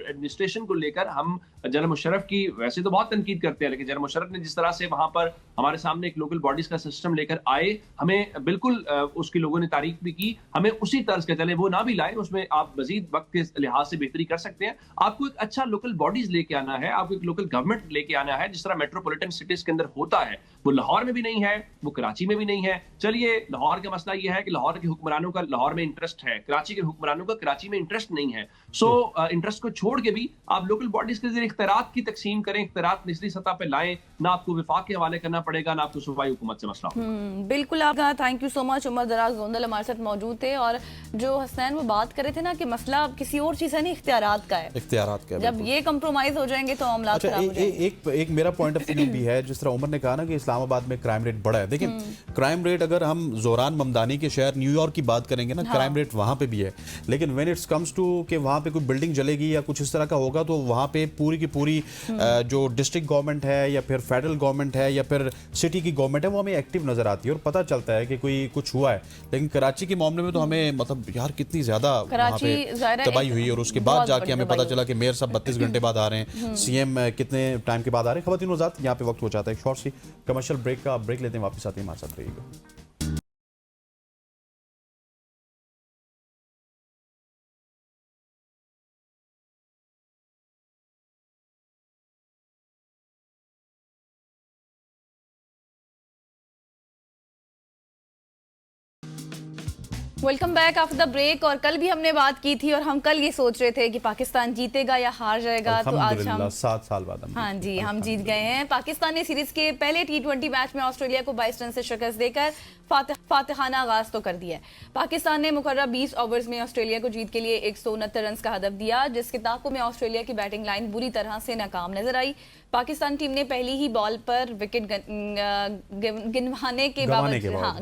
एडमिनिस्ट्रेशन को लेकर, हम जनरल मुशर्रफ की वैसे तो बहुत तनकीद करते हैं, लेकिन जनरल मुशर्रफ ने जिस तरह से वहां पर हमारे सामने एक लोकल बॉडीज का सिस्टम लेकर आए, हमें बिल्कुल उसकी लोगों ने तारीफ भी की, हमें उसी तर्ज का चले, वो ना भी लाए, उसमें आप मजीद वक्त के लिहाज से बेहतरी कर सकते हैं। आपको एक अच्छा लोकल बॉडीज लेके आना है, आपको एक लोकल गवर्नमेंट लेके आना है, जिस तरह मेट्रोपॉलिटन सिटीज के अंदर होता है। वो लाहौर में भी नहीं है, वो कराची में भी नहीं है। चलिए, लाहौर का मसला ये है कि लाहौर के हुक्मरानों का लाहौर में इंटरेस्ट है, कराची के हुक्मरानों का कराची में इंटरेस्ट नहीं है। सो इंटरेस्ट को छोड़ के भी आप लोकल बॉडीज के जरिए इख्तियारात की तकसीम करें, इख्तियारात निचली सतह पे लाएं, ना आपको विफाक के हवाले करना पड़ेगा, ना आपको सूबाई हुकूमत से मसला हो। बिल्कुल, आप कहा, thank you so much. Umar Daraz Gondal हमारे साथ मौजूद थे, और जो हसनैन वो बात कर रहे थे ना कि मसला किसी और चीज है नहीं, इख्तियारात का है। इख्तियारात का, जब ये कंप्रोमाइज हो जाएंगे तो मामला खराब हो जाएंगे। एक मेरा पॉइंट ऑफ व्यू भी है, जिस तरह उमर ने कहा ना कि इस्लामाबाद में क्राइम रेट बढ़ा है। देखिए, क्राइम रेट अगर हम जोरान ममदानी के शहर न्यूयॉर्क की बात करेंगे ना, क्राइम रेट वहां पे भी है, लेकिन व्हेन इट्स कम्स टू कि वहां पे कोई बिल्डिंग जलेगी या कुछ इस तरह का होगा, तो वहां पे पूरी की पूरी जो डिस्ट्रिक्ट गवर्नमेंट है या फिर फेडरल गवर्नमेंट है या फिर सिटी की गवर्नमेंट है, वो हमें एक्टिव नजर आती है और पता चलता है कि कोई कुछ हुआ है। लेकिन कराची के मामले में तो हमें मतलब यार कितनी ज्यादा वहां पे तबाही हुई, और उसके बाद जाके हमें पता चला कि मेयर साहब 32 घंटे बाद आ रहे हैं, सीएम कितने टाइम के बाद आ रहे हैं। खवातीन वज़ात, यहाँ पे वक्त हो जाता है एक शॉर्ट सी कमर्शियल ब्रेक का। ब्रेक लेते हैं, वापस आते हैं, हमारे साथ रहिएगा। Welcome back after the break. और कल भी हमने बात की थी और हम कल ये सोच रहे थे कि पाकिस्तान जीतेगा या हार जाएगा, तो आज हम 7 साल बाद हाँ जी हम जीत गए हैं। पाकिस्तान ने सीरीज के पहले T20 मैच में ऑस्ट्रेलिया को 22 रन से शिकस्त देकर फातिहाना आगाज तो कर दिया है। पाकिस्तान ने मुकर्रर 20 ओवर्स में ऑस्ट्रेलिया को जीत के लिए 169 रन का हदफ दिया, जिसके ताक़ुब में ऑस्ट्रेलिया की बैटिंग लाइन बुरी तरह से नाकाम नजर आई। पाकिस्तान टीम ने पहली ही बॉल पर विकेट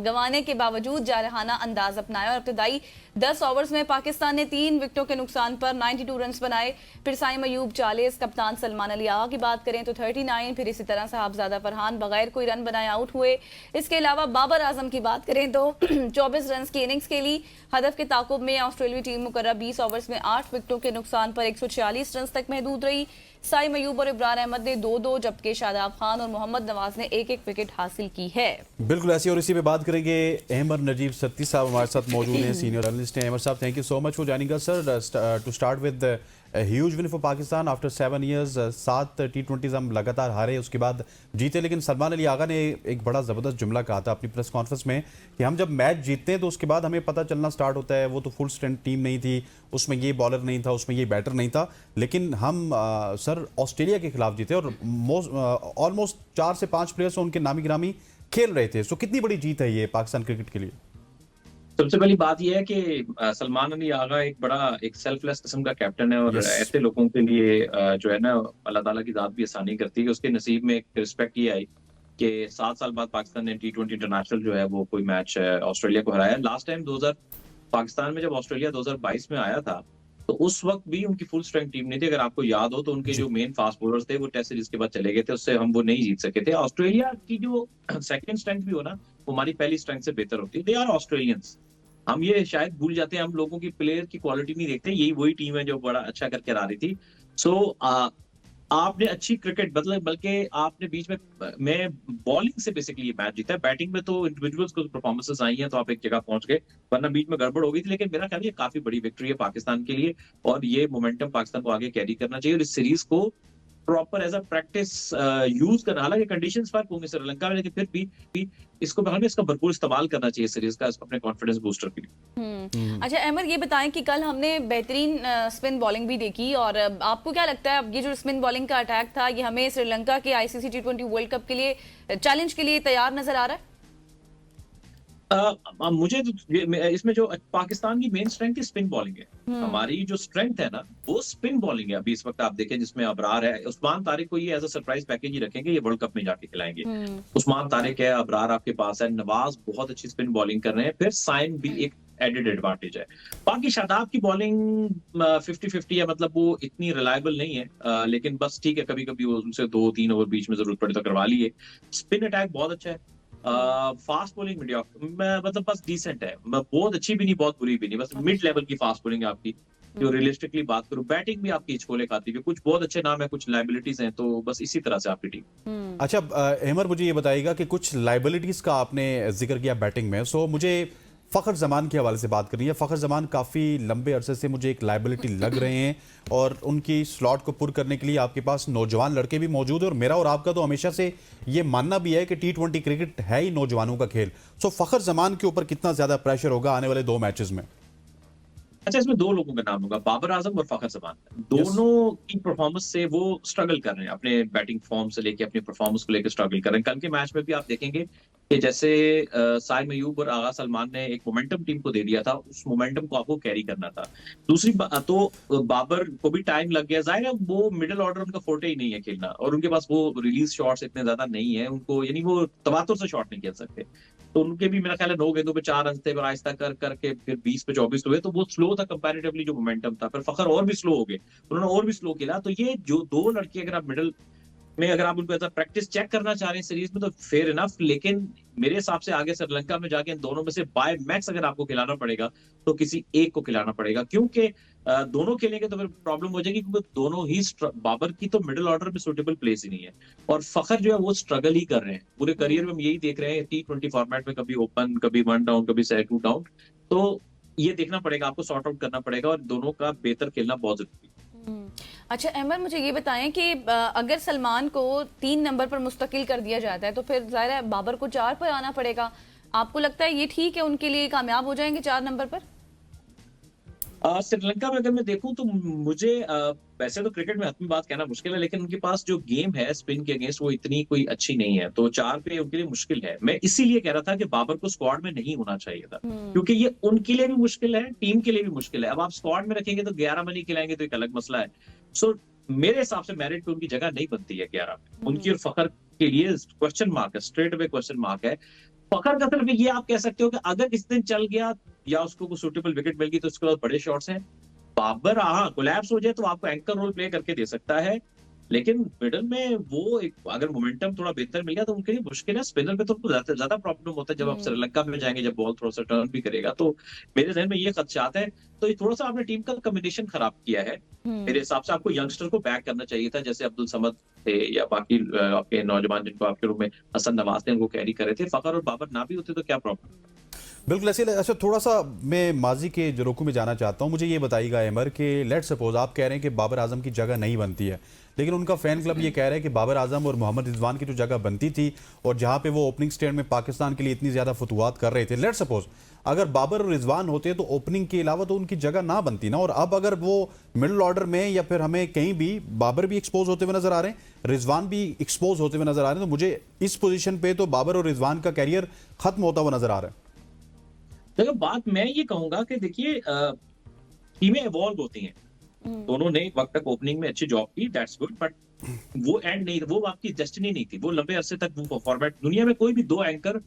गंवाने के बावजूद जारहाना अंदाज अपनाया और इब्तदाई 10 ओवर्स में पाकिस्तान ने 3 विकेटों के नुकसान पर 92 रन बनाए। फिर साइम अयूब 40, कप्तान सलमान अली आगा की बात करें तो 39, फिर इसी तरह साहबजादा फरहान बगैर कोई रन बनाए आउट हुए। इसके अलावा बाबर आजम की बात करें तो 24 रन की इनिंग्स खेली। हदफ के ताकुब में ऑस्ट्रेलियाई टीम मुकर्रर 20 ओवर्स में 8 विकेटों के नुकसान पर 146 रन तक महदूद रही। साइम अयूब और इब्रार अहमद ने 2-2, जबकि शादाब खान और मोहम्मद नवाज ने 1-1 विकेट हासिल की है। बिल्कुल ऐसी, और इसी पे बात करेंगे। अहमद नजीब सत्ती साहब हमारे साथ मौजूद हैं, सीनियर एनालिस्ट हैं। अहमद साहब, thank you so much for joining us sir. To start with a huge win for Pakistan after 7 years। 7 T20s हम लगातार हारे, उसके बाद जीते। लेकिन सलमान अली आगा ने एक बड़ा ज़बरदस्त जुमला कहा था अपनी प्रेस कॉन्फ्रेंस में कि हम जब मैच जीतते हैं तो उसके बाद हमें पता चलना स्टार्ट होता है वो तो फुल स्ट्रेंथ टीम नहीं थी, उसमें ये बॉलर नहीं था, उसमें ये बैटर नहीं था, लेकिन हम सर ऑस्ट्रेलिया के खिलाफ जीते और ऑलमोस्ट 4 से 5 प्लेयर्स उनके नामी गिरामी खेल रहे थे। सो कितनी बड़ी जीत है ये पाकिस्तान क्रिकेट के लिए? सबसे पहली बात यह है कि सलमान अली आगा एक सेल्फलेस किस्म का कैप्टन है, और ऐसे लोगों के लिए जो है ना अल्लाह ताला की ज़ात भी आसानी करती है। उसके नसीब में एक रिस्पेक्ट ये आई कि 7 साल बाद पाकिस्तान ने T20 इंटरनेशनल जो है वो कोई मैच ऑस्ट्रेलिया को हराया। लास्ट टाइम पाकिस्तान में जब ऑस्ट्रेलिया 2022 में आया था तो उस वक्त भी उनकी फुल स्ट्रेंथ टीम नहीं थी। अगर आपको याद हो तो उनके जो मेन फास्ट बॉलर्स थे वो टेस्ट सीरीज के बाद चले गए थे, उससे हम वो नहीं जीत सके थे। ऑस्ट्रेलिया की जो सेकंड स्ट्रेंथ भी हो ना, वो हमारी पहली स्ट्रेंथ से बेहतर होती है। They are Australians. हम ये शायद भूल जाते हैं, हम लोगों की प्लेयर की क्वालिटी नहीं देखते। यही वही टीम है जो बड़ा अच्छा करके आ रही थी। सो आपने अच्छी क्रिकेट मतलब, बल्कि आपने बीच में मैं बॉलिंग से बेसिकली ये मैच जीता है। बैटिंग में तो इंडिविजुअल्स को परफॉर्मेंसेस आई हैं तो आप एक जगह पहुंच गए, वरना बीच में गड़बड़ हो गई थी। लेकिन मेरा ख्याल ये काफी बड़ी विक्ट्री है पाकिस्तान के लिए, और ये मोमेंटम पाकिस्तान को आगे कैरी करना चाहिए और इस सीरीज को proper as a practice use करना। हालांकि कंडीशंस फर्क होंगे श्रीलंका में, लेकिन फिर भी इसको हमें इसका भरपूर इस्तेमाल करना चाहिए सीरीज का अपने कॉन्फिडेंस बूस्टर के लिए। अच्छा अहमद, ये बताएं कि कल हमने बेहतरीन स्पिन बॉलिंग भी देखी, और आपको क्या लगता है अब ये जो स्पिन बॉलिंग का अटैक था ये हमें श्रीलंका के आईसीसी T20 वर्ल्ड कप के लिए चैलेंज के लिए तैयार नजर आ रहा है? मुझे इसमें जो पाकिस्तान की मेन स्ट्रेंथ स्पिन बॉलिंग है। हमारी जो स्ट्रेंथ है ना वो स्पिन बॉलिंग है। अभी इस वक्त आप देखें जिसमें अबरार है, उस्मान तारिक को ये एज अ सरप्राइज पैकेज ही रखेंगे, ये वर्ल्ड कप में जाके खिलाएंगे। उस्मान तारिक है, अबरार आपके पास है, नवाज बहुत अच्छी स्पिन बॉलिंग कर रहे हैं, फिर साइम भी एक एडेड एडवांटेज है। बाकी शादाब की बॉलिंग 50-50 है, मतलब वो इतनी रिलायबल नहीं है, लेकिन बस ठीक है, कभी कभी उनसे 2-3 ओवर बीच में जरूरत पड़े तो करवा लिए। स्पिन अटैक बहुत अच्छा है। फास्ट बॉलिंग मतलब बस डिसेंट है, बहुत अच्छी भी नहीं बहुत बुरी भी नहीं, बस मिड लेवल की फास्ट बॉलिंग है आपकी। जो रियलिस्टिकली बात करूं, बैटिंग भी आपकी हिचकोले खाती है, कुछ बहुत अच्छे नाम है, कुछ लाइबिलिटीज हैं, तो बस इसी तरह से आपकी टीम। अच्छा अहमद, मुझे ये बताइएगा कि कुछ लाइबिलिटीज का आपने जिक्र किया बैटिंग में, सो मुझे फ़खर ज़मान के हवाले से बात करनी है। फ़खर ज़मान काफ़ी लंबे अरसे से मुझे एक लाइबिलिटी लग रहे हैं, और उनकी स्लॉट को पुर करने के लिए आपके पास नौजवान लड़के भी मौजूद है, और मेरा और आपका तो हमेशा से ये मानना भी है कि T20 क्रिकेट है ही नौजवानों का खेल। सो फ़खर ज़मान के ऊपर कितना ज़्यादा प्रेशर होगा आने वाले 2 मैचेस में? अच्छा, इसमें 2 लोगों का नाम होगा, बाबर आजम और फ़खर ज़मान। दोनों की परफॉर्मेंस से वो स्ट्रगल कर रहे हैं, अपने बैटिंग फॉर्म से लेके अपनी परफॉर्मेंस को लेकर स्ट्रगल कर रहे हैं। कल के मैच में भी आप देखेंगे कि जैसे साइम अयूब और आगा सलमान ने एक मोमेंटम टीम को दे दिया था, उस मोमेंटम को आपको कैरी करना था। दूसरी तो बाबर को भी टाइम लग गया, जाहिर है वो मिडिल ऑर्डर उनका फोर्टे ही नहीं है खेलना, और उनके पास वो रिलीज शॉट्स इतने ज्यादा नहीं है उनको, यानी वो तवातुर से शॉट नहीं खेल सकते। तो उनके भी मेरा ख्याल है 9 गेंदों पे 4 रन थे, और आहिस्ता कर करके फिर 20 पे 24 हुए, तो वो स्लो था कंपैरेटिवली जो मोमेंटम था। फिर फखर और भी स्लो हो गए, उन्होंने और भी स्लो खेला। तो ये जो 2 लड़के अगर आप मिडिल में अगर आप उनको ऐसा प्रैक्टिस चेक करना चाह रहे हैं सीरीज में तो फेयर इनफ, लेकिन मेरे हिसाब से आगे श्रीलंका में जाके इन दोनों में से बाय मैक्स अगर आपको खिलाना पड़ेगा तो किसी एक को खिलाना पड़ेगा, क्योंकि दोनों खेलेंगे तो फिर प्रॉब्लम हो जाएगी, क्योंकि दोनों ही बाबर की तो मिडिल ऑर्डर में सुटेबल प्लेस ही नहीं है, और फखर जो है वो स्ट्रगल ही कर रहे हैं पूरे करियर में। हम यही देख रहे हैं T20 फॉर्मेट में, कभी ओपन, कभी 1 डाउन, कभी 2 डाउन। तो ये देखना पड़ेगा, आपको सॉर्ट आउट करना पड़ेगा, और दोनों का बेहतर खेलना बहुत जरूरी है। अच्छा अहमद, मुझे ये बताएं कि अगर सलमान को 3 नंबर पर मुस्तकिल कर दिया जाता है तो फिर जाहिर है बाबर को 4 पर आना पड़ेगा। आपको लगता है ये ठीक है, उनके लिए कामयाब हो जाएंगे 4 नंबर पर? श्रीलंका में अगर मैं देखूं तो मुझे वैसे तो क्रिकेट में अपनी बात कहना मुश्किल है, लेकिन उनके पास जो गेम है स्पिन के अगेंस्ट वो इतनी कोई अच्छी नहीं है, तो 4 पे उनके लिए मुश्किल है। मैं इसीलिए कह रहा था कि बाबर को स्क्वाड में नहीं होना चाहिए था, क्योंकि ये उनके लिए भी मुश्किल है, टीम के लिए भी मुश्किल है। अब आप स्क्वाड में रखेंगे तो 11 में नहीं खिलाएंगे तो एक अलग मसला है। सो मेरे हिसाब से मेरिट पे उनकी जगह नहीं बनती है 11 में। उनकी और फखर के लिए क्वेश्चन मार्क है, स्ट्रेट अवे क्वेश्चन मार्क है। फखर का सिर्फ ये आप कह सकते हो कि अगर किस दिन चल गया या उसको कोई सुटेबल विकेट मिल गई तो उसके बाद बड़े शॉट्स हैं। बाबर कोलैप्स हो जाए तो आपको एंकर रोल प्ले करके दे सकता है, लेकिन मिडल में वो एक अगर मोमेंटम थोड़ा बेहतर मिल गया तो उनके लिए मुश्किल है। स्पिनर पे तो उनको ज्यादा प्रॉब्लम होता है जब आप श्रीलंका में जाएंगे, जब बॉल थोड़ा सा टर्न भी करेगा। तो मेरे जहन में ये खदशात है। तो ये थोड़ा सा आपने टीम का कॉम्बिनेशन खराब किया है। मेरे हिसाब से आपको यंगस्टर को बैक करना चाहिए था, जैसे अब्दुल समद थे या बाकी आपके नौजवान जिनको आपके रूम में हसन नवाज ने उनको कैरी करे थे। फखर और बाबर ना भी होते तो क्या प्रॉब्लम? बिल्कुल ऐसे। अच्छा, थोड़ा सा मैं माजी के जोरों में जाना चाहता हूँ। मुझे ये बताइएगा अमर कि लेट सपोज आप कह रहे हैं कि बाबर आजम की जगह नहीं बनती है, लेकिन उनका फैन क्लब ये कह रहा है कि बाबर आजम और मोहम्मद रिजवान की जो जगह बनती थी और जहाँ पे वो ओपनिंग स्टैंड में पाकिस्तान के लिए इतनी ज़्यादा फतुहात कर रहे थे, लेट सपोज अगर बाबर और रिजवान होते तो ओपनिंग के अलावा तो उनकी जगह ना बनती ना। और अब अगर वो मिडिल ऑर्डर में या फिर हमें कहीं भी बाबर भी एक्सपोज होते हुए नजर आ रहे हैं, रिजवान भी एक्सपोज होते हुए नजर आ रहे हैं, तो मुझे इस पोजीशन पे तो बाबर और रिजवान का कैरियर खत्म होता हुआ नजर आ रहा है। देखो, बात मैं ये कहूंगा कि देखिए टीमें इवॉल्व होती हैं। दोनों ने एक वक्त तक ओपनिंग में अच्छी जॉब की, दैट्स गुड, बट वो एंड नहीं, वो आपकी डेस्टिनी नहीं थी। वो लंबे अरसे तक वो फॉर्मेट, दुनिया में कोई भी 2 एंकर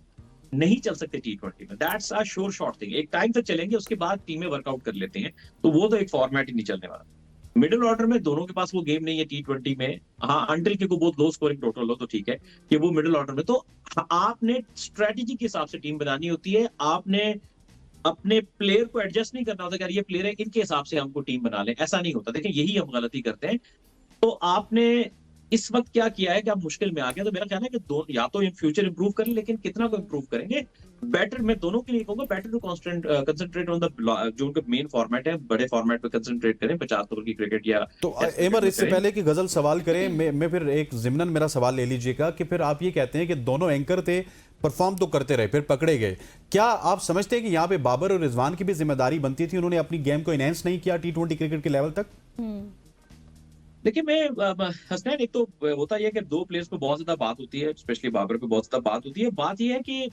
नहीं चल सकते T20 में, that's a sure shot thing. एक टाइम तक चलेंगे, उसके बाद टीमें वर्कआउट कर लेते हैं, तो वो तो एक फॉर्मेट ही नहीं चलने वाला। मिडिल ऑर्डर में दोनों के पास वो गेम नहीं है T20 में। हाँ, अंटिल के को बहुत लो स्कोरिंग टोटल हो तो ठीक है कि वो मिडिल ऑर्डर में, तो आपने स्ट्रेटेजी के हिसाब से टीम बनानी होती है। आपने अपने प्लेयर को एडजस्ट नहीं करना होता कि यार ये प्लेयर है, इनके हिसाब से हमको टीम बना लें, ऐसा नहीं होता। देखिए यही हम गलती करते हैं। तो आपने इस वक्त क्या किया है कि आप मुश्किल में आ गए, तो मेरा ख्याल है कि दो या तो इन फ्यूचर इंप्रूव करें, लेकिन कितना को इंप्रूव करेंगे, बेटर, मैं दोनों के लिए कहूंगा better to concentrate on the जो उनका मेन फॉर्मेट है, बड़े फॉर्मेट पे कंसंट्रेट करें, 50 ओवर की क्रिकेट या तो एमर, इससे पहले कि गजल सवाल करें, मैं फिर एक जिम्नन मेरा सवाल ले लीजिएगा कि फिर आप ये कहते हैं कि दोनों एंकर थे, परफॉर्म तो करते रहे, फिर पकड़े गए, क्या आप समझते हैं कि यहाँ पे बाबर और रिजवान की भी जिम्मेदारी बनती थी, उन्होंने अपनी गेम को इनहेंस नहीं किया T20 क्रिकेट के लेवल तक? देखिए मैं हसनैन, एक तो होता यह है कि दो प्लेयर्स पे बहुत ज्यादा बात होती है, स्पेशली बाबर पे बहुत ज्यादा बात होती है। बात यह है कि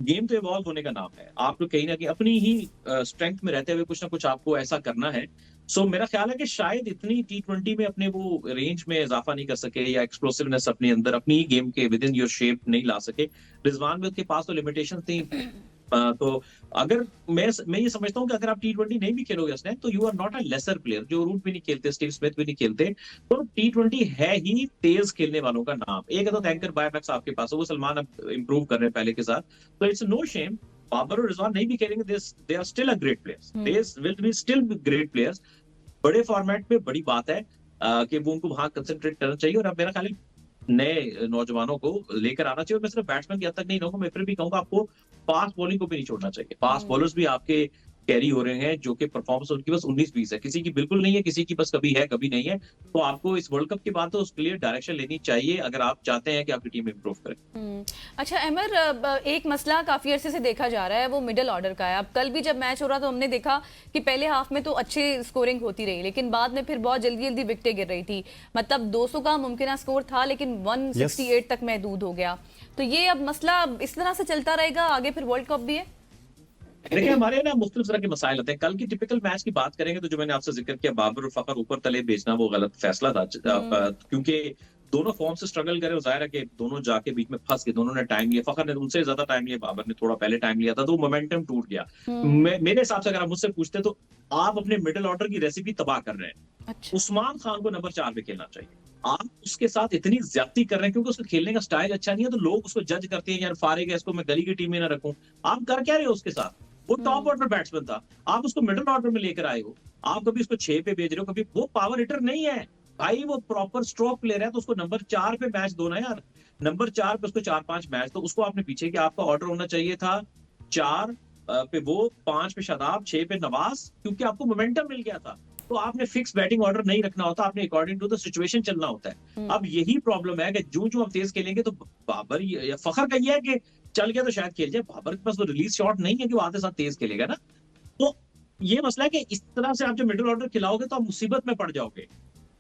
गेम तो इवॉल्व होने का नाम है, आपको कहीं ना कहीं अपनी ही स्ट्रेंथ में रहते हुए कुछ ना कुछ आपको ऐसा करना है। सो मेरा ख्याल है कि शायद इतनी T20 में अपने वो रेंज में इजाफा नहीं कर सके, या एक्सप्लोसिवनेस अपने अंदर अपनी ही गेम के विद इन योर शेप नहीं ला सके। रिजवान में उसके पास तो लिमिटेशन थी। तो अगर मैं ये समझता हूँ कि अगर आप T20 नहीं भी खेलोगे उसने, तो you are not a lesser player. Joe Root भी नहीं खेलते, स्टीव स्मिथ भी नहीं खेलते, तो T20 है ही तेज खेलने वालों का नाम। एक है तो एंकर बायबैक्स आपके पास, वो सलमान अब इंप्रूव कर रहे हैं पहले के साथ, तो इट्स नो शेम। बाबर और रिजवान नहीं भी खेलेंगे, they are still a great players, they will be still great players. बड़े फॉर्मेट पे बड़ी बात है कि वो उनको वहां कंसंट्रेट करना चाहिए। और अब मेरा ख्याल है नए नौजवानों को लेकर आना चाहिए। और मैं सिर्फ बैट्समैन की हद तक नहीं रहूंगा, मैं फिर भी कहूंगा आपको फास्ट बॉलिंग को भी नहीं छोड़ना चाहिए। फास्ट बॉलर्स भी आपके कैरी हो रहे हैं, जो कि परफॉर्मेंस उनकी बस 19-20 है, किसी की बिल्कुल नहीं है, किसी की बस कभी है कभी नहीं है। तो आपको इस वर्ल्ड कप के बाद तो उसके लिए डायरेक्शन लेनी चाहिए, अगर आप चाहते हैं कि आपकी टीम इंप्रूव करे। अच्छा अमर, एक मसला काफी अरसे से देखा जा रहा है, वो मिडिल ऑर्डर का है। अब कल भी जब मैच हो रहा तो हमने देखा कि पहले हाफ में तो अच्छी स्कोरिंग होती रही, लेकिन बाद में फिर बहुत जल्दी जल्दी विकेटें गिर रही थी। मतलब 200 का मुमकिन स्कोर था, लेकिन 168 तक महदूद हो गया। तो ये अब मसला इस तरह से चलता रहेगा आगे, फिर वर्ल्ड कप भी है? देखिए हमारे ना मुख्तलिफ तरह के मसाइल आते हैं। कल की टिपिकल मैच की बात करेंगे तो जो मैंने आपसे जिक्र किया, बाबर और फखर ऊपर तले भेजना वो गलत फैसला था, क्योंकि दोनों फॉर्म से स्ट्रगल करे, जाहिर है कि दोनों जाके बीच में फंस गए, दोनों ने टाइम लिया। फखर ने उनसे ज्यादा टाइम लिया, बाबर ने थोड़ा पहले टाइम लिया था, तो मोमेंटम टूट गया। मेरे हिसाब से अगर आप मुझसे पूछते तो आप अपने मिडिल ऑर्डर की रेसिपी तबाह कर रहे हैं। अच्छा। उस्मान खान को नंबर 4 पे खेलना चाहिए। आप उसके साथ इतनी ज्यादती कर रहे हैं क्योंकि उसका खेलने का स्टाइल अच्छा नहीं है, तो लोग उसको जज करते हैं, यार फारिग है, इसको मैं गली की टीम में ना रखूं। आप कर क्या रहे हो उसके साथ? वो टॉप ऑर्डर बैट्समैन था, आप उसको मिडिल ऑर्डर में लेकर आए हो। आप कभी उसको 6 पे भेज रहे हो, कभी वो पावर हिटर नहीं है भाई, वो प्रॉपर स्ट्रोक प्लेयर है, तो उसको नंबर 4 पे मैच दो ना यार। नंबर 4 पे उसको 4-5 मैच, तो उसको आपने पीछे कि आपका ऑर्डर होना चाहिए था 4 पे वो, 5 पे शादाब, 6 पे नवाज, क्योंकि आपको मोमेंटम मिल गया था। तो आपने फिक्स बैटिंग ऑर्डर नहीं रखना होता, आपने अकॉर्डिंग टू द सिचुएशन चलना होता है। अब यही प्रॉब्लम है कि जो हम तेज खेलेंगे, तो बाबर या फखर का ये है कि चल गया तो शायद खेल जाए, बाबर के पास वो रिलीज शॉट नहीं है कि वो आधे साथ तेज खेलेगा ना। तो ये मसला है कि इस तरह से आप जब मिडिल ऑर्डर खिलाओगे तो आप मुसीबत में पड़ जाओगे,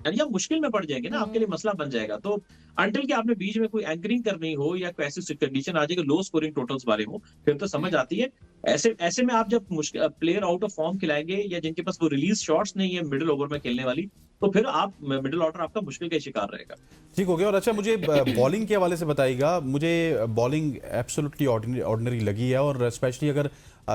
यानी आप मुश्किल में पड़ जाएंगे ना, आपके लिए मसला बन जाएगा। तो अंटिल के आपने बीच में कोई एंकरिंग करनी हो या कोई ऐसी कंडीशन आ जाए कि लो स्कोरिंग टोटल्स वाले हो, फिर तो समझ आती है। ऐसे में आप जब प्लेयर आउट ऑफ फॉर्म खिलाएंगे या जिनके पास वो रिलीज शॉट्स नहीं है मिडिल ओवर में खेलने वाली, तो फिर आप मिडिल ऑर्डर आपका मुश्किल का शिकार रहेगा। ठीक हो गया। और अच्छा, मुझे बॉलिंग के हवाले से बताइएगा। मुझे बॉलिंग एब्सोल्युटली ऑर्डिनरी लगी है, और स्पेशली अगर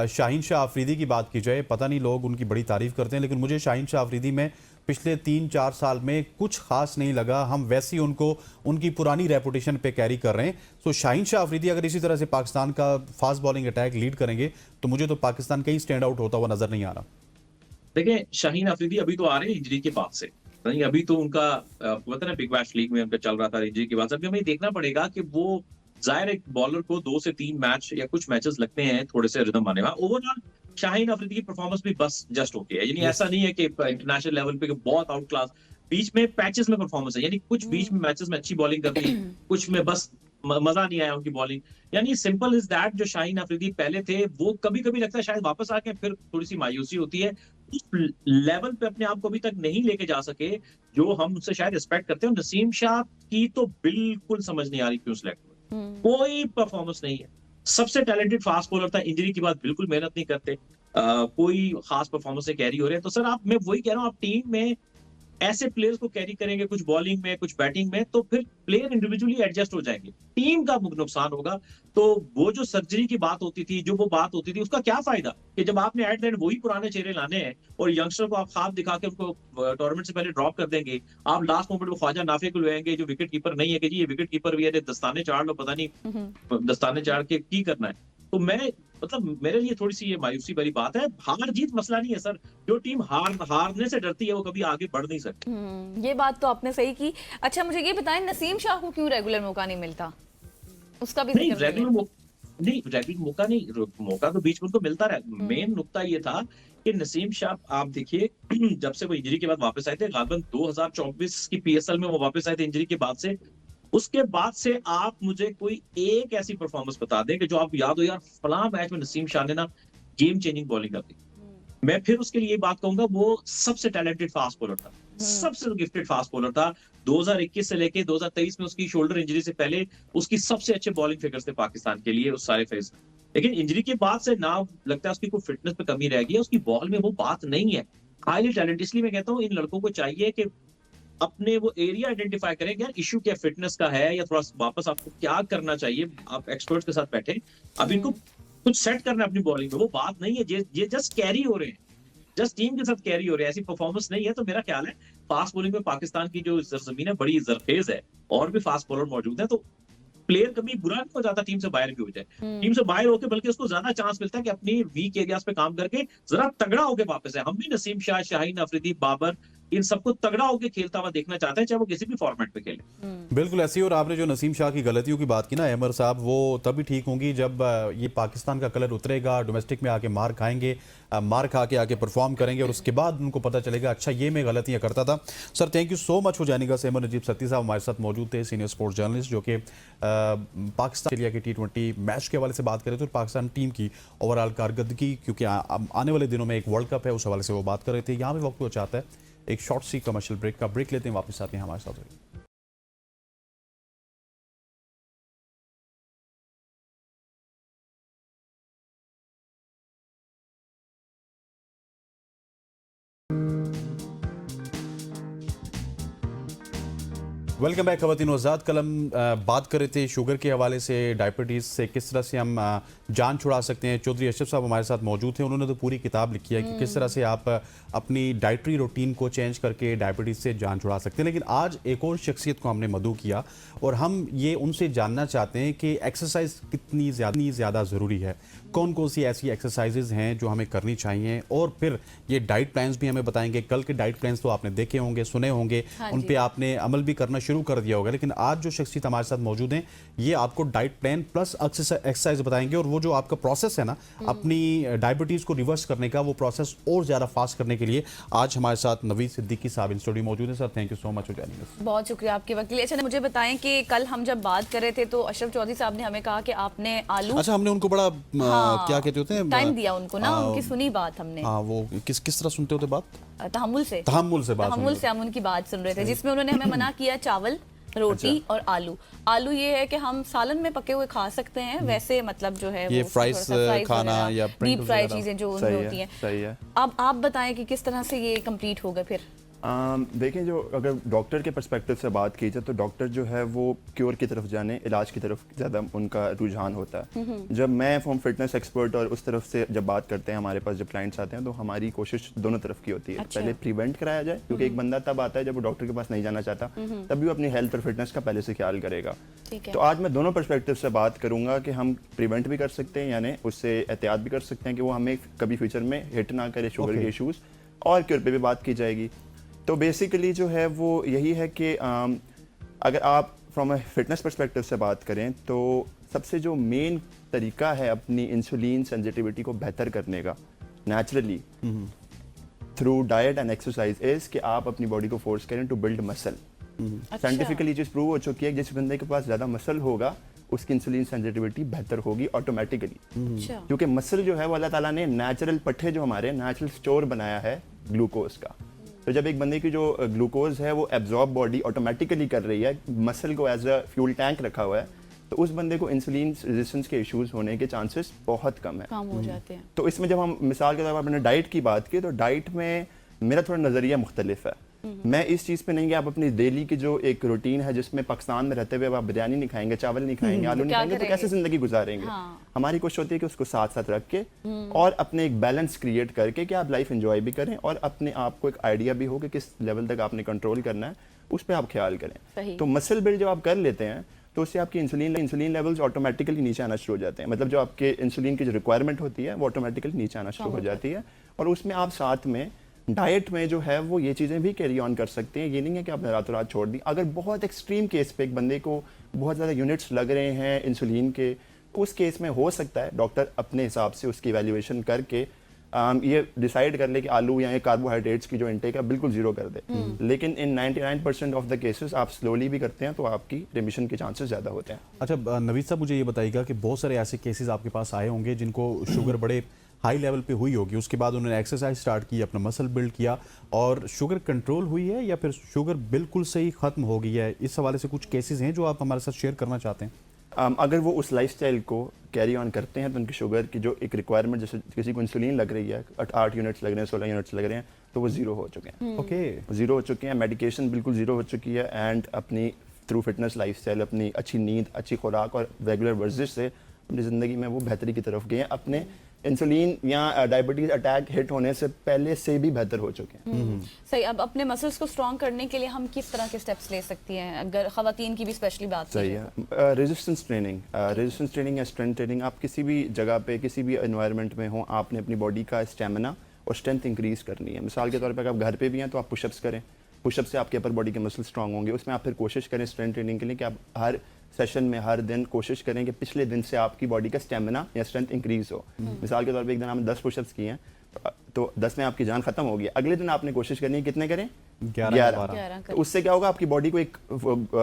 शाहीन शाह अफरीदी की बात की जाए, पता नहीं लोग उनकी बड़ी तारीफ करते हैं, लेकिन मुझे शाहीन शाह अफरीदी में पिछले 3-4 साल में कुछ खास नहीं लगा। हम वैसे ही उनको उनकी पुरानी रेपुटेशन पे कैरी कर रहे हैं। तो शाहीन शाह अफरीदी अगर इसी तरह से पाकिस्तान का फास्ट बॉलिंग अटैक लीड करेंगे, तो मुझे तो पाकिस्तान कहीं स्टैंड आउट होता हुआ नजर नहीं आ रहा। देखिए शाहीन अफरीदी अभी तो आ रहे हैं इंजरी के बाद से, नहीं अभी तो उनका पता ना बिग बैश लीग में उनका चल रहा था इंजरी के बाद। अभी हमें देखना पड़ेगा कि वो, जाहिर एक बॉलर को 2 से 3 मैच या कुछ मैचेस लगते हैं थोड़े से रिदम आने में। ओवरऑल शाहीन अफरीदी की परफॉर्मेंस भी बस जस्ट ओके है, यानी ऐसा नहीं है कि इंटरनेशनल लेवल पे बहुत आउट क्लास, बीच में पैचेस में परफॉर्मेंस है, यानी कुछ बीच में मैचेस में अच्छी बॉलिंग करती, कुछ में बस मजा नहीं आया उनकी बॉलिंग। यानी सिंपल इज दैट, जो शाहीन अफरीदी पहले थे वो कभी कभी लगता है शायद वापस आके फिर थोड़ी सी मायूसी होती है, उस लेवल पे अपने आप को अभी तक नहीं लेके जा सके जो हम उनसे शायद एक्सपेक्ट करते हैं। नसीम शाह की तो बिल्कुल समझ नहीं आ रही क्यों सिलेक्ट हुए, कोई परफॉर्मेंस नहीं है। सबसे टैलेंटेड फास्ट बॉलर था, इंजरी के बाद बिल्कुल मेहनत नहीं करते, कोई खास परफॉर्मेंस से कैरी हो रहे हैं। तो सर मैं वही कह रहा हूँ, आप टीम में ऐसे प्लेयर्स को कैरी करेंगे, कुछ बॉलिंग में, कुछ बैटिंग में, तो फिर प्लेयर इंडिविजुअली एडजस्ट हो जाएंगे, टीम का नुकसान होगा। तो वो जो सर्जरी की बात होती थी, जो वो बात होती थी, उसका क्या फायदा कि जब आपने एट द एंड वही पुराने चेहरे लाने हैं और यंगस्टर को आप ख्वाब दिखा के उनको टूर्नामेंट से पहले ड्रॉप कर देंगे। आप लास्ट मोमेंट में ख्वाजा नाफे को लेंगे जो विकेट कीपर नहीं है कि जी ये विकेट कीपर भी है, दस्ताने चाड़ लो, पता नहीं दस्ताने चाड़ के की करना है। तो मैं मतलब मेरे लिए थोड़ी सी ये मायूसी वाली बात है। हार जीत मसला नहीं है सर, जो टीम हारने से डरती है वो कभी आगे बढ़ नहीं सकती। ये बात तो आपने सही की। अच्छा मुझे ये बताएं, नसीम शाह को क्यों रेगुलर मौका नहीं मिलता? उसका भी नहीं, जिक्र नहीं है। रेगुलर मौका नहीं, मौका तो बीच में उनको मिलता रहा। मेन नुकता ये था कि नसीम शाह आप देखिए जब से वो इंजरी के बाद वापस आए थे, गालिबन 2024 की पीएसएल में वो वापस आए थे इंजरी के बाद से, उसके बाद से आप मुझे कोई एक ऐसी परफॉर्मेंस बता दें कि जो आप याद हो यार फलां मैच में नसीम शाह ने ना गेम चेंजिंग बॉलिंग कर दी। मैं फिर उसके लिए बात कहूंगा, वो सबसे टैलेंटेड फास्ट बॉलर था, सबसे गिफ्टेड फास्ट बॉलर था। 2021 से लेके 2023 में उसकी शोल्डर इंजरी से पहले उसकी सबसे अच्छे बॉलिंग फिगर्स थे पाकिस्तान के लिए उस सारे फेज। लेकिन इंजरी के बाद से ना लगता है उसकी कोई फिटनेस पे कमी रह गई है, उसकी बॉल में वो बात नहीं है। हाईली टैलेंट, इसलिए मैं कहता हूँ इन लड़कों को चाहिए कि अपने वो एरिया आइडेंटिफाई करें कि यार इशू क्या फिटनेस का है या थोड़ा वापस आपको क्या करना चाहिए। आप एक्सपर्ट्स के साथ बैठे, अब इनको कुछ सेट करना है अपनी बॉलिंग में, वो बात नहीं है। ये जस्ट कैरी हो रहे हैं, जस्ट टीम के साथ कैरी हो रहे हैं, ऐसी परफॉर्मेंस नहीं है। तो मेरा ख्याल है फास्ट बॉलिंग में पाकिस्तान की जो जमीन है बड़ी जरखेज है और भी फास्ट बॉलर मौजूद है। तो प्लेयर कभी बुरा नहीं हो जाता टीम से बाहर भी हो जाए, टीम से बाहर होकर बल्कि उसको ज्यादा चांस मिलता है कि अपनी वीक एरियाज पे काम करके जरा तगड़ा होकर वापस है। हम भी नसीम शाह, शाहीन अफरीदी, बाबर इन सबको तगड़ा होकर खेलता हुआ देखना चाहते हैं, चाहे वो किसी भी फॉर्मेट पे खेले। बिल्कुल ऐसी। और आपने जो नसीम शाह की गलतियों की बात की ना अहमर साहब, वो तभी ठीक होंगी जब ये पाकिस्तान का कलर उतरेगा, डोमेस्टिक में आके मार खाएंगे, मार खा के आके परफॉर्म करेंगे और उसके बाद उनको पता चलेगा अच्छा ये मैं गलतियां करता था। Sir thank you so much for joining us. Ahmed Najeeb Satti साहब हमारे साथ मौजूद थे, सीनियर स्पोर्ट्स जर्नलिस्ट, जो कि पाकिस्तान ऑस्ट्रेलिया के T20 मैच के हवाले से बात कर रहे थे और पाकिस्तान टीम की ओवरऑल कारकर्दगी, क्योंकि आने वाले दिनों में एक वर्ल्ड कप है, उस हवाले से वो बात कर रहे थे। यहाँ भी वक्त वो चाहता है एक शॉर्ट सी कमर्शियल ब्रेक का ब्रेक लेते हैं, वापस आते हैं हमारे साथ। वेलकम बैक खवातीन आज़ाद। कल हम बात कर रहे थे शुगर के हवाले से, डायबिटीज़ से किस तरह से हम जान छुड़ा सकते हैं। चौधरी अशरफ साहब हमारे साथ मौजूद थे, उन्होंने तो पूरी किताब लिखी है कि किस तरह से आप अपनी डाइटरी रूटीन को चेंज करके डायबिटीज़ से जान छुड़ा सकते हैं। लेकिन आज एक और शख्सियत को हमने मदऊ किया और हम ये उनसे जानना चाहते हैं कि एक्सरसाइज कितनी ज़्यादा ज़रूरी है, कौन कौन सी ऐसी एक्सरसाइजेज हैं जो हमें करनी चाहिए, और फिर ये डाइट प्लान्स भी हमें बताएंगे। कल के डाइट प्लान्स तो आपने देखे होंगे, सुने होंगे, उन पे आपने अमल भी करना शुरू कर दिया होगा। लेकिन आज जो शख्सियत हमारे साथ मौजूद हैं, ये आपको डाइट प्लान प्लस एक्सरसाइज बताएंगे और वो जो आपका प्रोसेस है ना अपनी डायबिटीज़ को रिवर्स करने का, वो प्रोसेस और ज़्यादा फास्ट करने के लिए आज हमारे साथ नवीद सिद्दीकी साहब इन स्टूडियो मौजूद हैं। Sir thank you so much for joining अस। बहुत शुक्रिया आपके वक्त के लिए। अच्छा मुझे बताएं कि कल हम जब बात कर रहे थे तो अशरफ चौधरी साहब ने हमें कहा कि आपने आलू, अच्छा हमने उनको बड़ा क्या कहते होते हैं, टाइम दिया उनको ना, उनकी सुनी बात हमने। हाँ, वो किस तरह सुनते होते बात, तहम्मुल से हम उनकी बात सुन रहे थे, जिसमें उन्होंने हमें मना किया चावल, रोटी और आलू ये है कि हम सालन में पके हुए खा सकते हैं, वैसे मतलब जो है ये फ्राइज खाना या डीप फ्राई चीजें जो उनमें होती हैं। सही है। अब आप बताएं कि किस तरह से ये कंप्लीट होगा फिर। देखें, जो अगर डॉक्टर के पर्सपेक्टिव से बात की जाए तो डॉक्टर जो है वो क्योर की तरफ जाने, इलाज की तरफ ज़्यादा उनका रुझान होता है। जब मैं फ्रॉम फिटनेस एक्सपर्ट और उस तरफ से जब बात करते हैं, हमारे पास जब क्लाइंट्स आते हैं तो हमारी कोशिश दोनों तरफ की होती है। अच्छा। पहले प्रिवेंट कराया जाए, क्योंकि एक बंदा तब आता है जब वो डॉक्टर के पास नहीं जाना चाहता, तब भी वो अपनी हेल्थ और फिटनेस का पहले से ख्याल करेगा। तो आज मैं दोनों पर्सपेक्टिव से बात करूंगा कि हम प्रिवेंट भी कर सकते हैं, यानी उससे एहतियात भी कर सकते हैं कि वो हमें कभी फ्यूचर में हिट ना करे शुगर के इशूज़, और क्योर पे भी बात की जाएगी। तो बेसिकली जो है वो यही है कि अगर आप फ्रॉम अ फिटनेस पर्सपेक्टिव से बात करें तो सबसे जो मेन तरीका है अपनी इंसुलिन सेंसिटिविटी को बेहतर करने का naturally through diet and exercise is कि आप अपनी बॉडी को फोर्स करें टू बिल्ड मसल। साइंटिफिकली चीज़ प्रूव हो चुकी है कि जिस बंदे के पास ज़्यादा मसल होगा उसकी इंसुलिन सेंसिटिविटी बेहतर होगी ऑटोमेटिकली, क्योंकि मसल जो है वो अल्लाह ताला ने नेचुरल पट्टे जो हमारे नेचुरल स्टोर बनाया है ग्लूकोज का। तो जब एक बंदे की जो ग्लूकोज है वो एब्जॉर्ब बॉडी ऑटोमेटिकली कर रही है, मसल को एज अ फ्यूल टैंक रखा हुआ है, तो उस बंदे को इंसुलिन रेजिस्टेंस के इश्यूज होने के चांसेस बहुत कम हो जाते हैं। तो इसमें जब हम मिसाल के तौर पर अपने डाइट की बात की तो डाइट में मेरा थोड़ा नज़रिया मुख्तलिफ है। मैं इस चीज पे नहीं कि आप अपनी डेली की जो एक रूटीन है जिसमें पाकिस्तान में रहते हुए आप बिरयानी नहीं खाएंगे, चावल नहीं खाएंगे, आलू नहीं खाएंगे, तो कैसे जिंदगी गुजारेंगे। हमारी कोशिश होती है कि उसको साथ साथ रख के और अपने एक बैलेंस क्रिएट करके कि आप लाइफ एंजॉय भी करें और अपने आप को एक आइडिया भी हो कि किस लेवल तक आपने कंट्रोल करना है, उस पर आप ख्याल करें। तो मसल बिल्ड जब आप कर लेते हैं तो उससे आपकी इंसुलिन लेवल्स ऑटोमेटिकली नीचे आना शुरू हो जाते हैं। मतलब जो आपके इंसुलिन की जो रिक्वायरमेंट होती है वो ऑटोमेटिकली नीचे आना शुरू हो जाती है। और उसमें आप साथ में डाइट में जो है वो ये चीज़ें भी कैरी ऑन कर सकते हैं। ये नहीं है कि आपने रातों रात छोड़ दी। अगर बहुत एक्सट्रीम केस पे एक बंदे को बहुत ज़्यादा यूनिट्स लग रहे हैं इंसुलिन के, उस केस में हो सकता है डॉक्टर अपने हिसाब से उसकी वैल्यूएशन करके ये डिसाइड कर ले कि आलू या कार्बोहाइड्रेट्स की जो इंटेक है बिल्कुल जीरो कर दे। लेकिन इन 99% ऑफ द केसेस आप स्लोली भी करते हैं तो आपकी रिमिशन के चांसेस ज़्यादा होते हैं। अच्छा नवीद साहब, मुझे ये बताइएगा कि बहुत सारे ऐसे केसेस आपके पास आए होंगे जिनको शुगर बड़े हाई लेवल पे हुई होगी, उसके बाद उन्होंने एक्सरसाइज स्टार्ट की, अपना मसल बिल्ड किया और शुगर कंट्रोल हुई है या फिर शुगर बिल्कुल सही खत्म हो गई है? इस हवाले से कुछ केसेस हैं जो आप हमारे साथ शेयर करना चाहते हैं? अगर वो उस लाइफस्टाइल को कैरी ऑन करते हैं तो उनकी शुगर की जो एक रिक्वायरमेंट, जैसे किसी को इंसुलिन लग रही है 8 यूनिट्स लग रहे हैं, 16 यूनिट्स लग रहे हैं, तो वो जीरो हो चुके हैं। ओके, जीरो हो चुके हैं, मेडिकेशन बिल्कुल जीरो हो चुकी है एंड अपनी थ्रू फिटनेस लाइफस्टाइल, अपनी अच्छी नींद, अच्छी खुराक और रेगुलर वर्जिश से अपनी ज़िंदगी में वो बेहतरी की तरफ गए हैं। अपने इंसुलिन या डायबिटीज अटैक हिट होने से पहले से भी बेहतर हो चुके हैं। सही। अब अपने मसल्स को स्ट्रॉन्ग करने के लिए हम किस तरह के स्टेप्स ले सकती हैं, अगर खवातीन की भी स्पेशली बात सही है। रेजिस्टेंस ट्रेनिंग या स्ट्रेंथ ट्रेनिंग, आप किसी भी जगह पे किसी भी एनवायरनमेंट में हो, आपने अपनी बॉडी का स्टेमिना और स्ट्रेंथ इंक्रीज करनी है। मिसाल के तौर पर अगर आप घर पे भी हैं तो आप पुशअप्स करें, पुशअप से आपके अपर बॉडी के मसल स्ट्रांग होंगे। उसमें आप फिर कोशिश करें स्ट्रेंथ ट्रेनिंग के लिए कि आप हर सेशन में हर दिन कोशिश करें कि पिछले दिन से आपकी बॉडी का स्टेमिना या स्ट्रेंथ इंक्रीज हो। मिसाल के तौर पे एक दिन आपने 10 पुशअप्स किए हैं तो 10 में आपकी जान खत्म होगी, अगले दिन आपने कोशिश करनी है कितने करें? 11। तो उससे क्या होगा, आपकी बॉडी को एक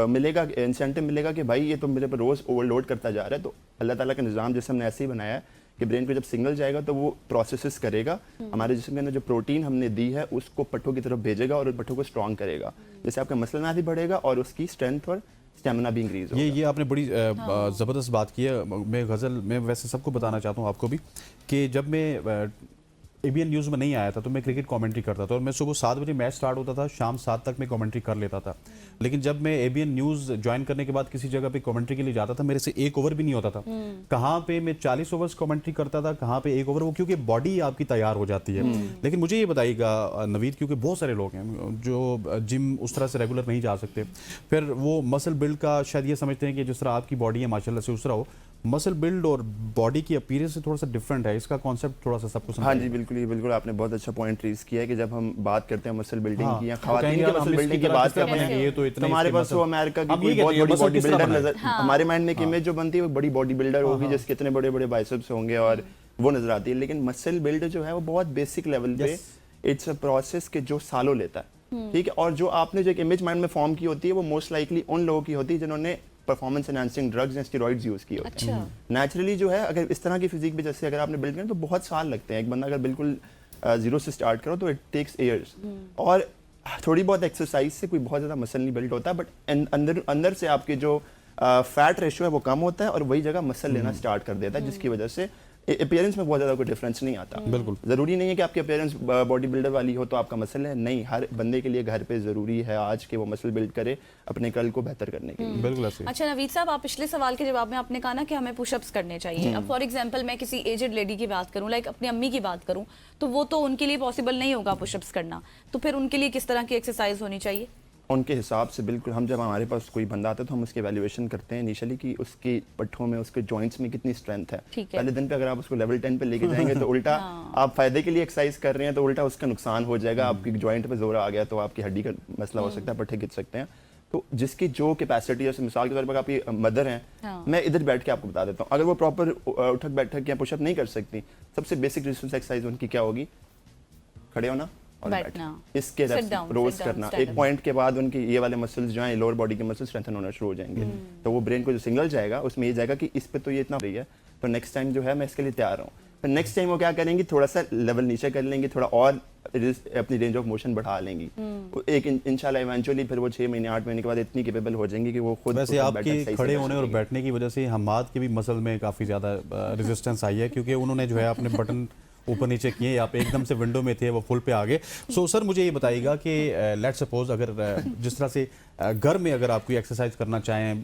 मिलेगा, इंसेंटिव मिलेगा कि भाई ये तो मेरे पर रोज ओवरलोड करता जा रहा है। तो अल्लाह ताला का निज़ाम जैसे हमने ऐसे ही बनाया है कि ब्रेन को जब सिग्नल जाएगा तो वो प्रोसेसेस करेगा, हमारे जिस्म के अंदर जो प्रोटीन हमने दी है उसको पट्ठों की तरफ भेजेगा और पट्ठों को स्ट्रॉन्ग करेगा, जैसे आपका मसल मास भी बढ़ेगा और उसकी स्ट्रेंथ और स्टेमिना भी इंक्रीज होगा। ये आपने बड़ी ज़बरदस्त बात की है। मैं वैसे सबको बताना चाहता हूँ, आपको भी, कि जब मैं एबीएन न्यूज़ में नहीं आया था तो मैं क्रिकेट कमेंट्री करता था और मैं सुबह 7 बजे मैच स्टार्ट होता था, शाम 7 तक मैं कमेंट्री कर लेता था। लेकिन जब मैं एबीएन न्यूज़ ज्वाइन करने के बाद किसी जगह पे कमेंट्री के लिए जाता था, मेरे से एक ओवर भी नहीं होता था। कहाँ पे मैं 40 ओवर्स कमेंट्री करता था, कहाँ पे एक ओवर, वो क्योंकि बॉडी आपकी तैयार हो जाती है। लेकिन मुझे ये बताइएगा नवीद, क्योंकि बहुत सारे लोग हैं जो जिम उस तरह से रेगुलर नहीं जा सकते, फिर वो मसल बिल्ड का शायद ये समझते हैं कि जिस तरह आपकी बॉडी है माशाल्लाह से उस तरह हो, मसल बिल्ड और बॉडी की अपीयरेंस से थोड़ा सा डिफरेंट है। इसका कॉन्सेप्ट थोड़ा सा सबको समझाइए। हाँ जी, बिल्कुल आपने बहुत अच्छा पॉइंट रेज किया है कि जब हम बात करते हैं मसल बिल्डिंग की या खवातीन की मसल बिल्डिंग की बात करते हैं तो हमारे पास वो अमेरिका की कोई बहुत बड़ी बॉडी बिल्डर नजर, हमारे माइंड में एक इमेज जो बनती है वो बड़ी बॉडी बिल्डर होगी जिसके इतने बड़े बड़े बाइसेप्स होंगे और वो नजर आती है। लेकिन मसल बिल्ड जो है वो बहुत बेसिक लेवल पे इट्स अ प्रोसेस के जो सालों लेता है, ठीक है। और जो आपने जो एक इमेज माइंड में फॉर्म की होती है वो मोस्ट लाइकली उन लोगों की होती है जिन्होंने परफॉर्मेंस एनहांसिंग ड्रग्स या स्टेरॉइड्स यूज किए होते हैं। नेचुरली जो है अगर इस तरह की फिजिक भी जैसे अगर आपने बिल्ड करें तो बहुत साल लगते हैं। एक बंदा अगर बिल्कुल जीरो से स्टार्ट करो तो इट टेक्स ईयर्स, और थोड़ी बहुत एक्सरसाइज से कोई बहुत ज़्यादा मसल नहीं बिल्ड होता, बट अंदर से आपके जो फैट रेशियो है वो कम होता है और वही जगह मसल लेना स्टार्ट कर देता है, जिसकी वजह से अपीयरेंस में बहुत ज़्यादा कोई डिफरेंस नहीं आता। बिल्कुल ज़रूरी नहीं है कि आपकी अपीयरेंस बॉडी बिल्डर वाली हो तो आपका मसल है, नहीं, हर बंदे के लिए घर पे ज़रूरी है आज के वो मसल बिल्ड करे अपने कल को बेहतर करने के लिए। बिल्कुल ऐसे। अच्छा नवीद साहब, आप पिछले सवाल के जवाब में आपने कहा ना कि हमें पुशअप्स करने चाहिए। अब फॉर एग्जांपल मैं किसी एजेड लेडी की बात करूं, लाइक अपनी अम्मी की बात करूं, तो वो तो उनके लिए पॉसिबल नहीं होगा पुशअप्स करना, तो फिर उनके लिए किस तरह की एक्सरसाइज होनी चाहिए? उनके हिसाब से बिल्कुल, हम जब हमारे पास कोई बंदा आता है तो हम उसकी वैल्यूएशन करते हैं इनिशियली कि उसके पट्ठों में, उसके जॉइंट्स में कितनी स्ट्रेंथ है। पहले दिन पे अगर आप उसको लेवल 10 पे लेके जाएंगे तो उल्टा आप फायदे के लिए एक्सरसाइज कर रहे हैं तो उल्टा उसका नुकसान हो जाएगा। आपकी जॉइंट पे जोर आ गया तो आपकी हड्डी का मसला हो सकता है, पट्ठे गिर सकते हैं। तो जिसकी जो कैपेसिटी है, मिसाल के तौर पर आपकी मदर हैं, मैं इधर बैठ के आपको बता देता हूँ, अगर वो प्रॉपर उठक बैठक या पुशअप नहीं कर सकती, सबसे बेसिक रेजिस्टेंस एक्सरसाइज उनकी क्या होगी? खड़े होना और बैठना, इसके रोज करना। एक पॉइंट के बाद उनके ये वाले मसल्स जो हैं लोअर बॉडी के मसल्स स्ट्रेंथन होना शुरू हो जाएंगे। तो वो ब्रेन को जो सिग्नल जाएगा उसमें ये जाएगा कि इस पे तो ये इतना रही है, तो नेक्स्ट टाइम जो है मैं इसके लिए तैयार हूँ। फिर नेक्स्ट टाइम वो क्या करेंगे, थोड़ा सा लेवल नीचे कर लेंगे, थोड़ा और अपनी रेंज ऑफ मोशन बढ़ा लेंगी। एक इंशाल्लाह इवेंचुअली फिर वो 6 महीने 8 महीने के बाद इतनी कैपेबल हो जाएंगी कि वो खुद। वैसे आपके खड़े होने और बैठने की वजह से हमाद के भी मसल में काफ़ी ज़्यादा रेजिस्टेंस आई है, क्योंकि उन्होंने जो है अपने बटन ऊपर नीचे किए, आप एकदम से विंडो में थे वो फुल पे आ गए। सो सर मुझे ये बताइएगा कि लेट सपोज अगर जिस तरह से घर में अगर आप कोई एक्सरसाइज करना चाहें,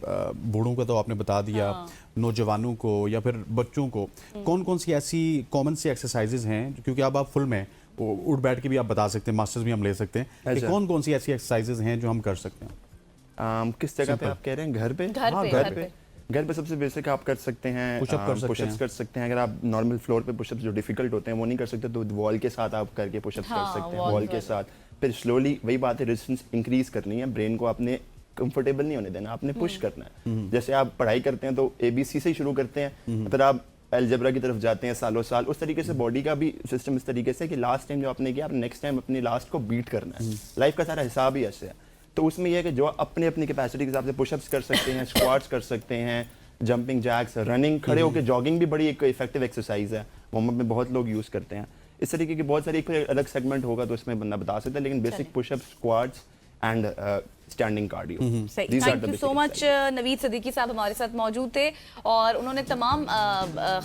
बूढ़ों को तो आपने बता दिया, नौजवानों को या फिर बच्चों को, कौन कौन सी ऐसी कॉमन सी एक्सरसाइजेज हैं, क्योंकि अब आप फुल में उठ बैठ के भी आप बता सकते हैं, मास्टर्स भी हम ले सकते हैं, कि कौन कौन सी ऐसी एक्सरसाइजेज हैं जो हम कर सकते हैं? किस जगह पे आप कह रहे हैं? घर पे? घर पे सबसे बेसिक आप कर सकते हैं, पुशअप्स कर सकते हैं। अगर आप नॉर्मल फ्लोर पे पुशअप्स जो डिफिकल्ट होते हैं वो नहीं कर सकते तो वॉल के साथ आप करके पुशअप्स कर सकते हैं, वॉल के साथ। फिर स्लोली वही बात है, रेजिस्टेंस इंक्रीज करनी है, ब्रेन को आपने कंफर्टेबल नहीं होने देना, आपने पुश करना है। जैसे आप पढ़ाई करते हैं तो ABC से ही शुरू करते हैं, फिर आप अलजेब्रा की तरफ जाते हैं सालों साल, उस तरीके से बॉडी का भी सिस्टम इस तरीके से कि लास्ट टाइम जो आपने किया, आप नेक्स्ट टाइम अपनी लास्ट को बीट करना है। लाइफ का सारा हिसाब ही ऐसे है। तो उसमें यह है कि जो अपने अपनी कैपेसिटी के हिसाब से पुशअप्स कर सकते हैं, स्क्वाट्स कर सकते हैं, जंपिंग जैक्स, रनिंग, खड़े होकर जॉगिंग भी बड़ी एक इफेक्टिव एक्सरसाइज है, वार्म अप में बहुत लोग यूज़ करते हैं। इस तरीके की बहुत सारी, एक अलग सेगमेंट होगा तो इसमें बंदा बता सकता है, लेकिन basic pushups, squats and standing cardio. Thank you so much. Naveed Siddiqui साहब हमारे साथ मौजूद थे और उन्होंने तमाम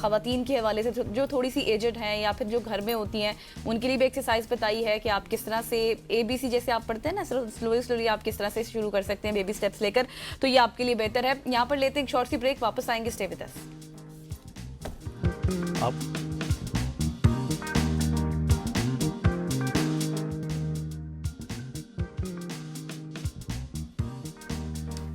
खवातीन के हवाले से जो थोड़ी सी एजड हैं या फिर जो घर में होती हैं उनके लिए भी एक्सरसाइज बताई है कि आप किस तरह से ABC जैसे आप पढ़ते हैं ना, स्लोली आप किस तरह से शुरू कर सकते हैं बेबी स्टेप्स लेकर, तो ये आपके लिए बेहतर है। यहाँ पर लेते हैं एक शॉर्ट सी ब्रेक, वापस आएंगे, stay with us.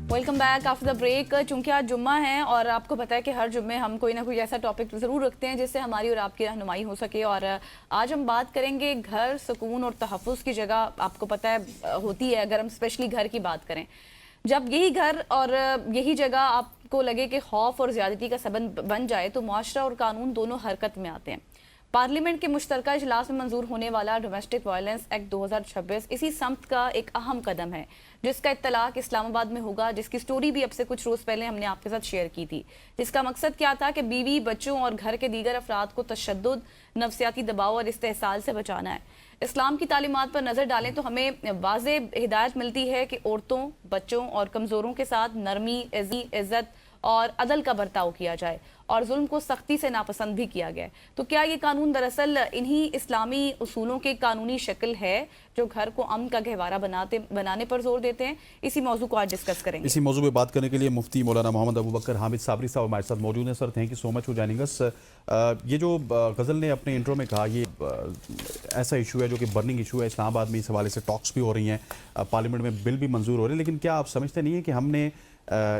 Welcome back after the break. चूंकि आज जुम्मा है और आपको पता है कि हर जुम्मे हम कोई ना कोई ऐसा टॉपिक ज़रूर रखते हैं जिससे हमारी और आपकी रहनुमाई हो सके, और आज हम बात करेंगे घर, सुकून और तहफ़्फ़ुज़ की जगह आपको पता है होती है, अगर हम स्पेशली घर की बात करें, जब यही घर और यही जगह आपको लगे कि खौफ और ज़्यादती का सबब बन जाए तो मुआशरा और कानून दोनों हरकत में आते हैं। पार्लियामेंट के मुश्तरका इजलास में मंजूर होने वाला डोमेस्टिक वायलेंस एक्ट 2026 इसी समत का एक अहम कदम है, जिसका इत्तलाक इस्लामाबाद में होगा, जिसकी स्टोरी भी अब से कुछ रोज़ पहले हमने आपके साथ शेयर की थी। जिसका मकसद क्या था कि बीवी, बच्चों और घर के दीगर अफराद को तशद्दुद, नफसियाती दबाव और इस्तेहसाल से बचाना है। इस्लाम की तालीमात पर नज़र डालें तो हमें वाज़े हिदायत मिलती है कि औरतों, बच्चों और कमज़ोरों के साथ नरमी, इज़्ज़त और अदल का बर्ताव किया जाए और जुल्म को सख्ती से नापसंद भी किया गया है। तो क्या ये कानून दरअसल इन्हीं इस्लामी उसूलों की कानूनी शक्ल है जो घर को अमन का गहवारा बनाने पर जोर देते हैं? इसी मौजू को आज डिस्कस करेंगे। इसी मौजू पे बात करने के लिए मुफ्ती मौलाना मोहम्मद अबू बकर हामिद साबरी साहब हमारे साथ मौजूद हैं। Sir thank you so much for joining अस। ये जो गज़ल ने अपने इंट्रो में कहा, ये ऐसा इशू है जो कि बर्निंग इशू है, इस्लामाबाद में इस हवाले से टॉक्स भी हो रही हैं, पार्लियामेंट में बिल भी मंजूर हो रहे हैं, लेकिन क्या आप समझते नहीं है कि हमने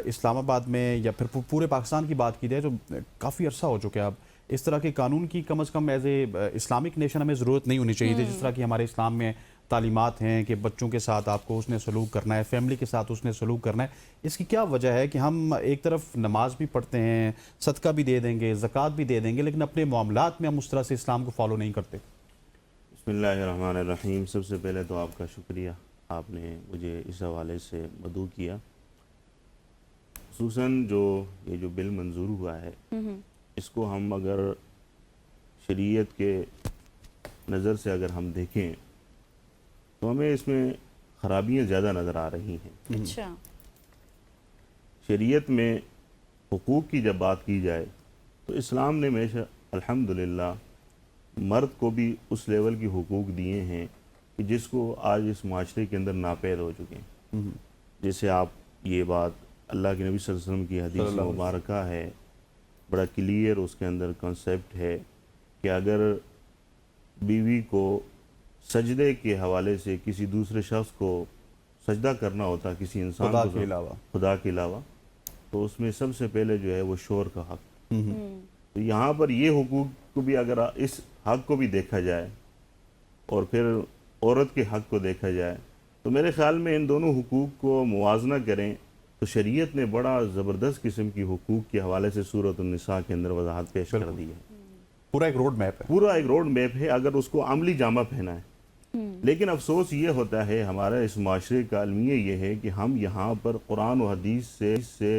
इस्लामाबाद में या फिर पूरे पाकिस्तान की बात की जाए तो काफ़ी अरसा हो चुका है, अब इस तरह के कानून की कम अज़ कम एज ए इस्लामिक नेशन हमें ज़रूरत नहीं होनी चाहिए थी, जिस तरह की हमारे इस्लाम में तालीमात हैं कि बच्चों के साथ आपको उसने सलूक करना है, फैमिली के साथ उसने सलूक करना है। इसकी क्या वजह है कि हम एक तरफ नमाज भी पढ़ते हैं, सदका भी दे देंगे, ज़कात भी दे देंगे, लेकिन अपने मामलात में हम उस तरह से इस्लाम को फॉलो नहीं करते? बिस्मिल्लाहिर्रहमानिर्रहीम। सबसे पहले तो आपका शुक्रिया, आपने मुझे इस हवाले से मदऊ किया। खुसूसन जो ये जो बिल मंजूर हुआ है, इसको हम अगर शरीयत के नज़र से अगर हम देखें तो हमें इसमें ख़राबियाँ ज़्यादा नज़र आ रही हैं। अच्छा। शरीयत में हुकूक की जब बात की जाए तो इस्लाम ने हमेशा अल्हम्दुलिल्लाह मर्द को भी उस लेवल की हुकूक दिए हैं कि जिसको आज इस माशरे के अंदर नापैद हो चुके हैं। जैसे आप ये बात अल्लाह के नबी सल्लल्लाहु अलैहि वसल्लम की हदीस मुबारका है, बड़ा क्लियर उसके अंदर कॉन्सेप्ट है कि अगर बीवी को सजदे के हवाले से किसी दूसरे शख्स को सजदा करना होता, किसी इंसान को खुदा के अलावा, तो उसमें सबसे पहले जो है वो शोहर का हक। तो यहाँ पर ये हुकूक को भी अगर इस हक को भी देखा जाए और फिर औरत के हक को देखा जाए तो मेरे ख्याल में इन दोनों हुकूक को मुवाजना करें तो शरीयत ने बड़ा ज़बरदस्त किस्म की हुकूक के हवाले से सूरत उन-निसा के अंदर वजाहत पेश कर दी है। पूरा एक रोड मैप है, पूरा एक रोड मैप है अगर उसको अमली जामा पहना है। लेकिन अफसोस ये होता है हमारा इस माशरे का अलमिया ये है कि हम यहाँ पर कुरान और हदीस से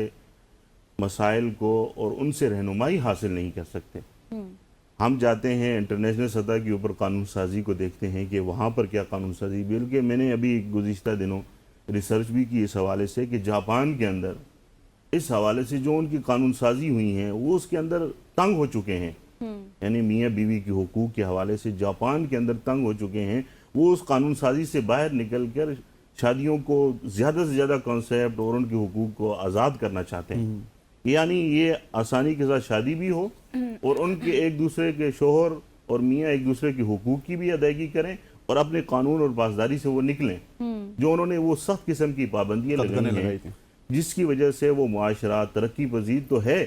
मसाइल को और उनसे रहनुमाई हासिल नहीं कर सकते। हम जाते हैं इंटरनेशनल सतह के ऊपर कानून साजी को देखते हैं कि वहाँ पर क्या कानून साजी, बल्कि मैंने अभी गुज़िश्ता दिनों रिसर्च भी की इस हवाले से कि जापान के अंदर इस हवाले से जो उनकी कानून साजी हुई हैं वो उसके अंदर तंग हो चुके हैं यानी मियाँ बीवी के हुकूक के हवाले से जापान के अंदर तंग हो चुके हैं। वो उस कानून साजी से बाहर निकल कर शादियों को ज़्यादा से ज़्यादा कॉन्सेप्ट और उनके हुकूक को आज़ाद करना चाहते हैं। यानी ये आसानी के साथ शादी भी हो और उनके एक दूसरे के शोहर और मियाँ एक दूसरे के हुकूक की भी अदायगी करें और अपने कानून और पासदारी से वो निकलें। जो उन्होंने वो सख्त किस्म की पाबंदियाँ लगाई हैं जिसकी वजह से वो मुआशरा तरक्की पजीद तो है,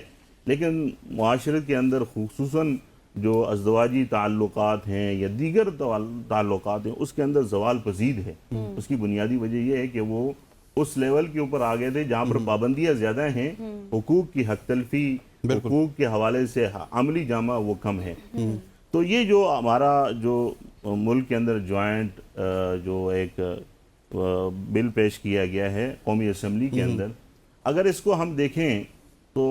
लेकिन मुआशरे के अंदर खुसूसन जो अज़दवाजी ताल्लुकात हैं या दीगर ताल्लुकात हैं उसके अंदर ज़वाल पजीद है। उसकी बुनियादी वजह यह है कि वो उस लेवल के ऊपर आ गए थे जहाँ पर पाबंदियाँ ज़्यादा हैं, हुकूक की हक तलफी, हुकूक के हवाले से अमली जामा वो कम है। तो ये जो हमारा जो मुल्क के अंदर जॉइंट जो एक बिल पेश किया गया है कौमी असम्बली के अंदर, अगर इसको हम देखें तो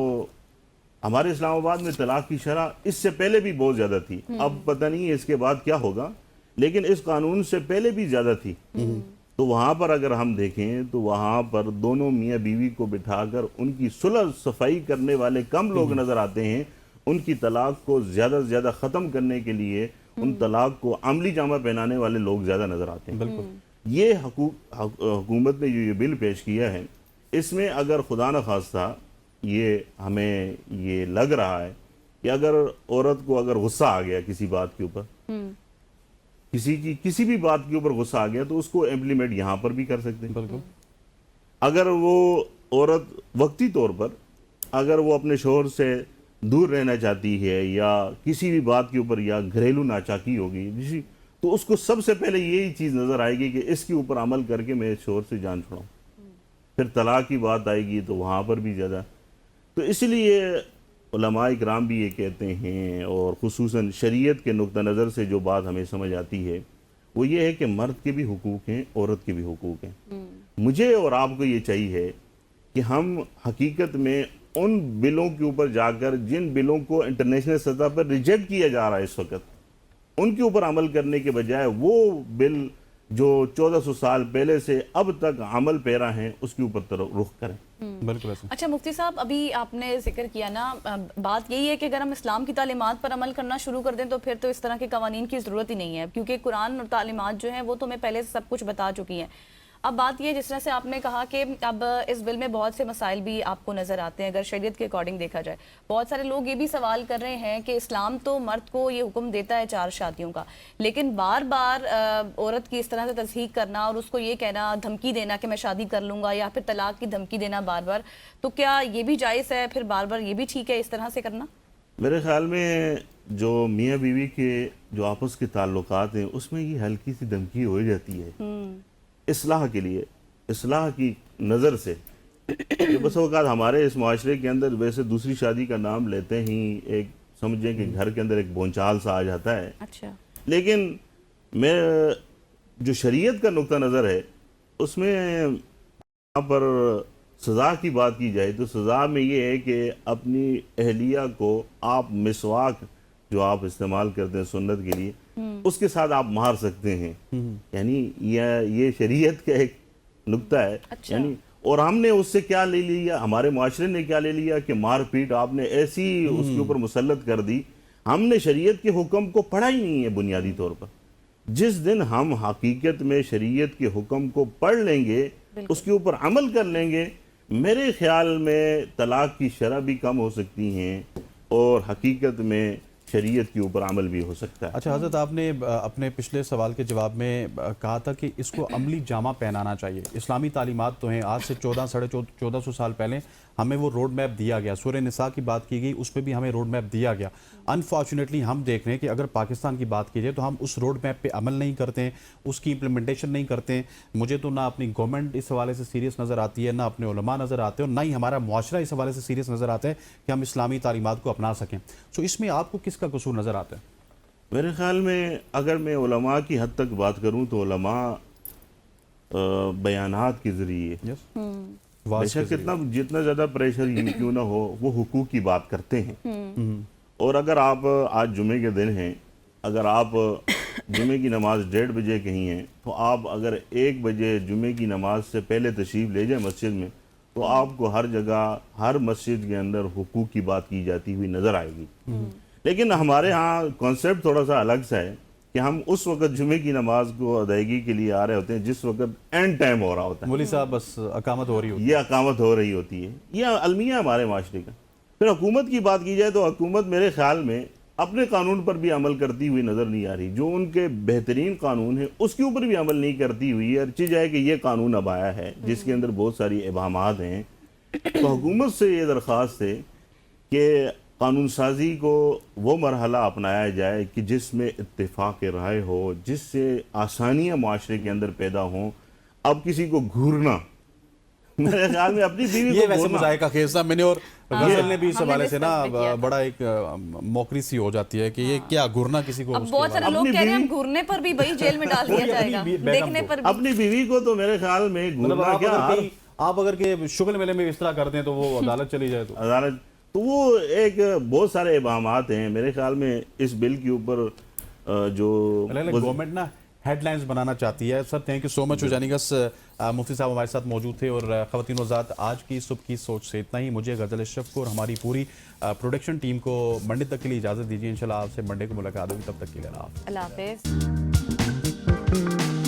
हमारे इस्लामाबाद में तलाक की शरह इससे पहले भी बहुत ज़्यादा थी। अब पता नहीं है इसके बाद क्या होगा, लेकिन इस कानून से पहले भी ज़्यादा थी। तो वहाँ पर अगर हम देखें तो वहाँ पर दोनों मियाँ बीवी को बिठाकर उनकी सुलह सफाई करने वाले कम लोग नज़र आते हैं। उनकी तलाक को ज़्यादा से ज़्यादा ख़त्म करने के लिए उन तलाक को अमली जामा पहनाने वाले लोग ज़्यादा नज़र आते हैं। बिल्कुल ये हुकूमत ने जो ये बिल पेश किया है, इसमें अगर खुदा न खास्ता ये हमें ये लग रहा है कि अगर औरत को अगर गुस्सा आ गया किसी बात के ऊपर, किसी भी बात के ऊपर गुस्सा आ गया तो उसको इम्प्लीमेंट यहाँ पर भी कर सकते हैं। अगर वो औरत वक्ती तौर पर अगर वो अपने शोहर से दूर रहना चाहती है या किसी भी बात के ऊपर या घरेलू नाचाकी होगी तो उसको सबसे पहले यही चीज़ नज़र आएगी कि इसके ऊपर अमल करके मैं शोहर से जान छुड़ाऊँ। फिर तलाक की बात आएगी तो वहाँ पर भी ज़्यादा। तो इसलिए उलमा इकराम भी ये कहते हैं और खुसूसन शरीयत के नुक्ता नज़र से जो बात हमें समझ आती है वो ये है कि मर्द के भी हुकूक हैं, औरत के भी हुकूक हैं। मुझे और आपको ये चाहिए कि हम हकीकत में उन बिलों के ऊपर जाकर जिन बिलों को इंटरनेशनल सतह पर रिजेक्ट किया जा रहा है इस वक्त, उनके ऊपर अमल करने के बजाय वो बिल जो 1400 साल पहले से अब तक अमल पैरा हैं उसके ऊपर रुख करें। बिल्कुल ऐसा। अच्छा मुफ्ती साहब, अभी आपने जिक्र किया ना, बात यही है कि अगर हम इस्लाम की तालीमात पर अमल करना शुरू कर दें तो फिर तो इस तरह के कवानीन की ज़रूरत ही नहीं है, क्योंकि कुरान और तालीमात जो हैं वो तो हमें पहले से सब कुछ बता चुकी हैं। अब बात ये, जिस तरह से आपने कहा कि अब इस बिल में बहुत से मसाइल भी आपको नज़र आते हैं अगर शरीयत के अकॉर्डिंग देखा जाए। बहुत सारे लोग ये भी सवाल कर रहे हैं कि इस्लाम तो मर्द को ये हुक्म देता है 4 शादियों का, लेकिन बार बार औरत की इस तरह से तस्दीक करना और उसको ये कहना, धमकी देना कि मैं शादी कर लूँगा या फिर तलाक की धमकी देना बार बार, तो क्या ये भी जायज़ है? फिर बार बार ये भी ठीक है इस तरह से करना? मेरे ख्याल में जो मियाँ बीवी के जो आपस के ताल्लुकात हैं उसमें ये हल्की सी धमकी हो जाती है इस्लाह के लिए, इस्लाह की नज़र से। बस औक़ात हमारे इस माशरे के अंदर वैसे दूसरी शादी का नाम लेते ही एक समझें कि घर के अंदर एक बोंचाल सा आ जाता है। अच्छा। लेकिन मैं जो शरीयत का नुक्ता नज़र है उसमें यहाँ पर सज़ा की बात की जाए तो सज़ा में ये है कि अपनी अहलिया को आप मिसवाक जो आप इस्तेमाल करते हैं सुन्नत के लिए उसके साथ आप मार सकते हैं। यानी ये शरीयत का एक नुक्ता है। अच्छा। यानी और हमने उससे क्या ले लिया, हमारे माशरे ने क्या ले लिया कि मार पीट आपने ऐसी उसके ऊपर मुसल्लत कर दी। हमने शरीयत के हुक्म को पढ़ा ही नहीं है बुनियादी तौर पर। जिस दिन हम हकीकत में शरीयत के हुक्म को पढ़ लेंगे, उसके ऊपर अमल कर लेंगे, मेरे ख्याल में तलाक की शरह भी कम हो सकती हैं और हकीकत में शरीयत के ऊपर अमल भी हो सकता है। अच्छा हज़रत, आपने अपने पिछले सवाल के जवाब में कहा था कि इसको अमली जामा पहनाना चाहिए। इस्लामी तालीमात तो हैं, आज से 1400 साल पहले हमें वो रोड मैप दिया गया। सूरह निसा की बात की गई, उस पर भी हमें रोड मैप दिया गया। अनफॉर्चुनेटली हम देख रहे हैं कि अगर पाकिस्तान की बात की जाए तो हम उस रोड मैप पे अमल नहीं करते हैं, उसकी इम्प्लीमेंटेशन नहीं करते हैं। मुझे तो ना अपनी गवर्नमेंट इस हवाले से सीरियस नज़र आती है, ना अपने उलमा नज़र आते हैं, और ना ही हमारा मुआशरा इस हवाले से सीरियस नज़र आता है कि हम इस्लामी तालीमात को अपना सकें। सो इसमें आपको किसका कसूर नज़र आता है? मेरे ख्याल में अगर मैं उलमा की हद तक बात करूँ तो उलमा बयानात के ज़रिए बेशक जितना ज़्यादा प्रेशर क्यों ना हो वो हुकूक की बात करते हैं। और अगर आप आज जुमे के दिन हैं, अगर आप जुमे की नमाज 1:30 बजे कहीं हैं तो आप अगर 1 बजे जुमे की नमाज से पहले तशरीफ़ ले जाए मस्जिद में तो आपको हर जगह हर मस्जिद के अंदर हुकूक की बात की जाती हुई नज़र आएगी। लेकिन हमारे यहाँ कॉन्सेप्ट थोड़ा सा अलग सा है कि हम उस वक्त जुमे की नमाज को अदायगी के लिए आ रहे होते हैं जिस वक्त एंड टाइम हो रहा होता है। मौलवी साहब बस अकामत हो रही होती है, ये अकामत हो रही होती है, ये अलमिया हमारे माशरे का। फिर हुकूमत की बात की जाए तो हुकूमत मेरे ख्याल में अपने कानून पर भी अमल करती हुई नज़र नहीं आ रही। जो उनके बेहतरीन कानून है उसके ऊपर भी अमल नहीं करती हुई है। चीज़ है कि ये कानून अब आया है जिसके अंदर बहुत सारी इबाहमात हैं, तो हुकूमत से ये दरख्वास्त है कि कानून साजी को वो मरहला अपनाया जाए कि जिसमें इत्तेफाक राय हो, जिससे आसानियाँ माशरे के अंदर पैदा हों। अब किसी को घूरना मेरे ख्याल में अपनी बीवी ये को वैसे घूरना, मजाक का केस था। मैंने और गजल ने भी इस हमने हवाले से ना discuss भी किया था। बड़ा एक मौकरी सी हो जाती है कि ये क्या घूरना किसी को। अब उसके बहुत सारे बाद- लोग अपनी कह रहे हैं हम बीवी- घूरने पर भी भाई जेल में डाल दिया अपनी जाएगा, बेगम देखने को। पर भी। अपनी बीवी को तो मेरे ख्याल में मतलब घूरना क्या, आप अगर के शुगल मेले में इस तरह करते हैं तो वो अदालत चली जाए तो अदालत तो वो एक बहुत सारे इबाहमात हैं मेरे ख्याल में इस बिल के ऊपर जो गवर्नमेंट ना हेडलाइंस बनाना चाहती है। Sir thank you so much. जानिगस मुफ्ती साहब हमारे साथ मौजूद थे। और ख़वातीन वज़ात, आज की सुबह की सोच से इतना ही। मुझे गज़ल अशरफ को और हमारी पूरी प्रोडक्शन टीम को मंडे तक के लिए इजाज़त दीजिए। इंशाल्लाह आपसे मंडे को मुलाकात होगी, तब तक के लिए अल्लाह हाफ़िज़।